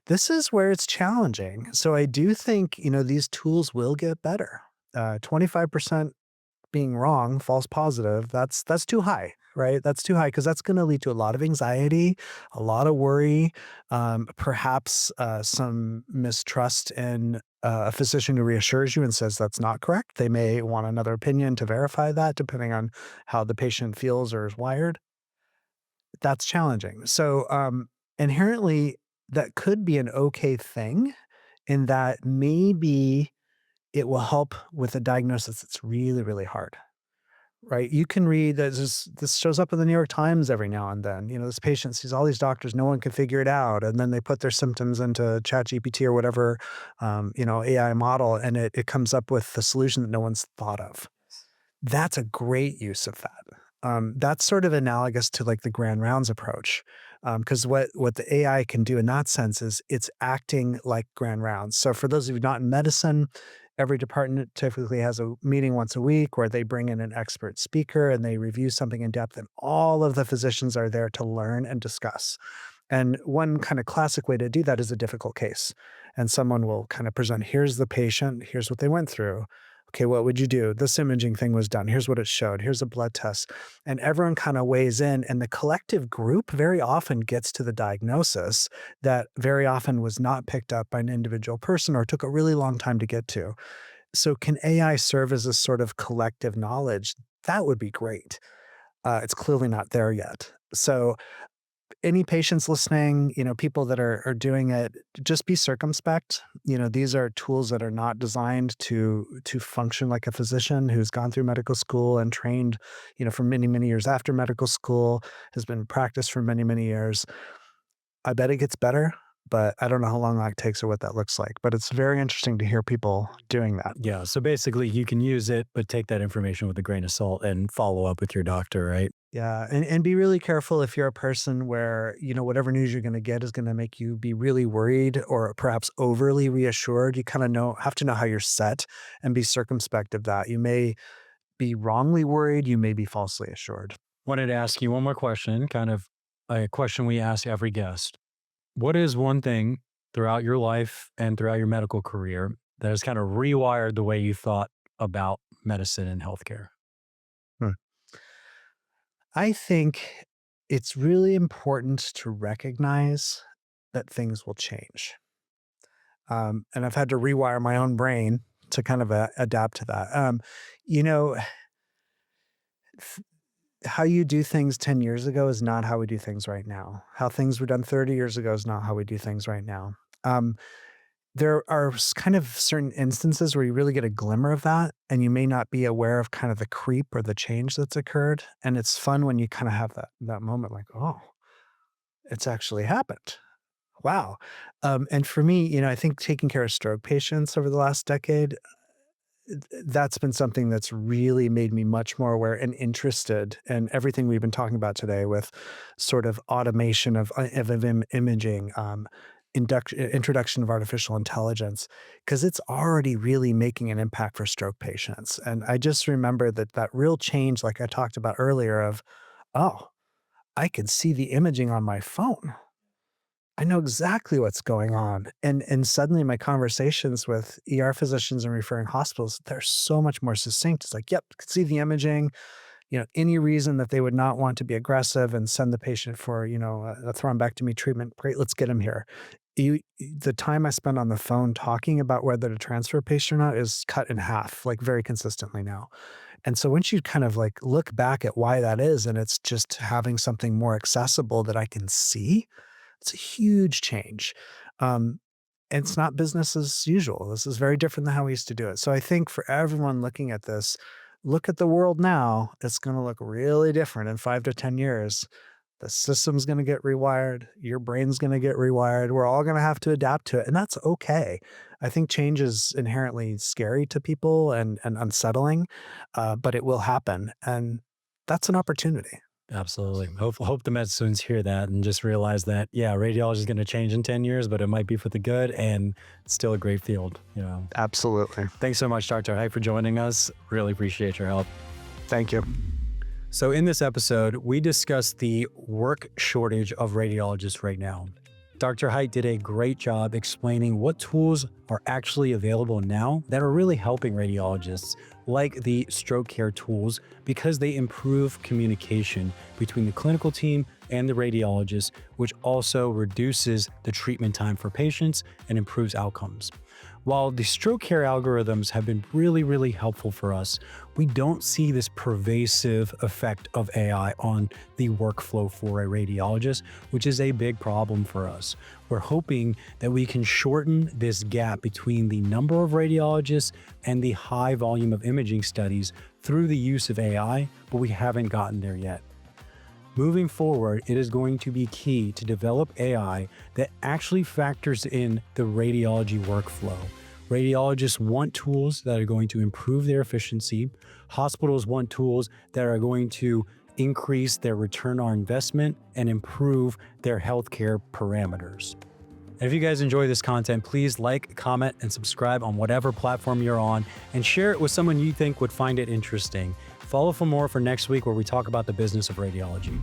This is where it's challenging. So I do think, these tools will get better. 25% being wrong, false positive, that's too high, right? That's too high because that's gonna lead to a lot of anxiety, a lot of worry, perhaps, some mistrust in a physician who reassures you and says that's not correct. They may want another opinion to verify that depending on how the patient feels or is wired. That's challenging. So, inherently, that could be an okay thing in that maybe it will help with a diagnosis that's really, really hard. Right, you can read that this shows up in the New York Times every now and then, this patient sees all these doctors, no one can figure it out, and then they put their symptoms into ChatGPT or whatever, AI model, and it comes up with the solution that no one's thought of. That's a great use of that. That's sort of analogous to, like, the grand rounds approach, because what the AI can do in that sense is it's acting like grand rounds. So for those of you not in medicine, every department typically has a meeting once a week where they bring in an expert speaker and they review something in depth, and all of the physicians are there to learn and discuss. And one kind of classic way to do that is a difficult case. And someone will kind of present, here's the patient, here's what they went through. Okay, what would you do? This imaging thing was done. Here's what it showed. Here's a blood test. And everyone kind of weighs in, and the collective group very often gets to the diagnosis that very often was not picked up by an individual person or took a really long time to get to. So, can AI serve as a sort of collective knowledge? That would be great. It's clearly not there yet. So, any patients listening, people that are doing it, just be circumspect. These are tools that are not designed to function like a physician who's gone through medical school and trained, for many, many years after medical school, has been practiced for many, many years. I bet it gets better, but I don't know how long that takes or what that looks like. But it's very interesting to hear people doing that. Yeah, so basically you can use it, but take that information with a grain of salt and follow up with your doctor, right? Yeah, and be really careful if you're a person where, whatever news you're gonna get is gonna make you be really worried or perhaps overly reassured. You kinda have to know how you're set and be circumspect of that. You may be wrongly worried, you may be falsely assured. Wanted to ask you one more question, kind of a question we ask every guest. What is one thing throughout your life and throughout your medical career that has kind of rewired the way you thought about medicine and healthcare? Hmm. I think it's really important to recognize that things will change. And I've had to rewire my own brain to kind of, adapt to that. You know, th how you do things 10 years ago is not how we do things right now. How things were done 30 years ago is not how we do things right now. Um, there are kind of certain instances where you really get a glimmer of that, and you may not be aware of kind of the creep or the change that's occurred, and it's fun when you kinda have that moment like, "Oh, it's actually happened. Wow." And for me, I think taking care of stroke patients over the last decade, that's been something that's really made me much more aware and interested in everything we've been talking about today with sort of automation of imaging, introduction of artificial intelligence, because it's already really making an impact for stroke patients. And I just remember that real change, like I talked about earlier, of, oh, I can see the imaging on my phone. I know exactly what's going on. And suddenly my conversations with ER physicians and referring hospitals, they're so much more succinct. It's like, yep, could see the imaging, any reason that they would not want to be aggressive and send the patient for, a thrombectomy treatment. Great, let's get him here. The time I spend on the phone talking about whether to transfer a patient or not is cut in half, like very consistently now. And so once you kind of like look back at why that is, and it's just having something more accessible that I can see, it's a huge change. Um, it's not business as usual. This is very different than how we used to do it. So I think for everyone looking at this, look at the world now. It's going to look really different in 5 to 10 years. The system's going to get rewired. Your brain's going to get rewired. We're all going to have to adapt to it. And that's okay. I think change is inherently scary to people and unsettling, but it will happen. And that's an opportunity. Absolutely. Hope the med students hear that and just realize that, yeah, radiology is going to change in 10 years, but it might be for the good and it's still a great field. Absolutely. Thanks so much, Dr. Heit, for joining us. Really appreciate your help. Thank you. So in this episode, we discussed the work shortage of radiologists right now. Dr. Heit did a great job explaining what tools are actually available now that are really helping radiologists, like the stroke care tools, because they improve communication between the clinical team and the radiologist, which also reduces the treatment time for patients and improves outcomes. While the stroke care algorithms have been really helpful for us, we don't see this pervasive effect of AI on the workflow for a radiologist, which is a big problem for us. We're hoping that we can shorten this gap between the number of radiologists and the high volume of imaging studies through the use of AI, but we haven't gotten there yet. Moving forward, it is going to be key to develop AI that actually factors in the radiology workflow. Radiologists want tools that are going to improve their efficiency. Hospitals want tools that are going to increase their return on investment and improve their healthcare parameters. And if you guys enjoy this content, please like, comment, and subscribe on whatever platform you're on, and share it with someone you think would find it interesting. Follow for more for next week, where we talk about the business of radiology.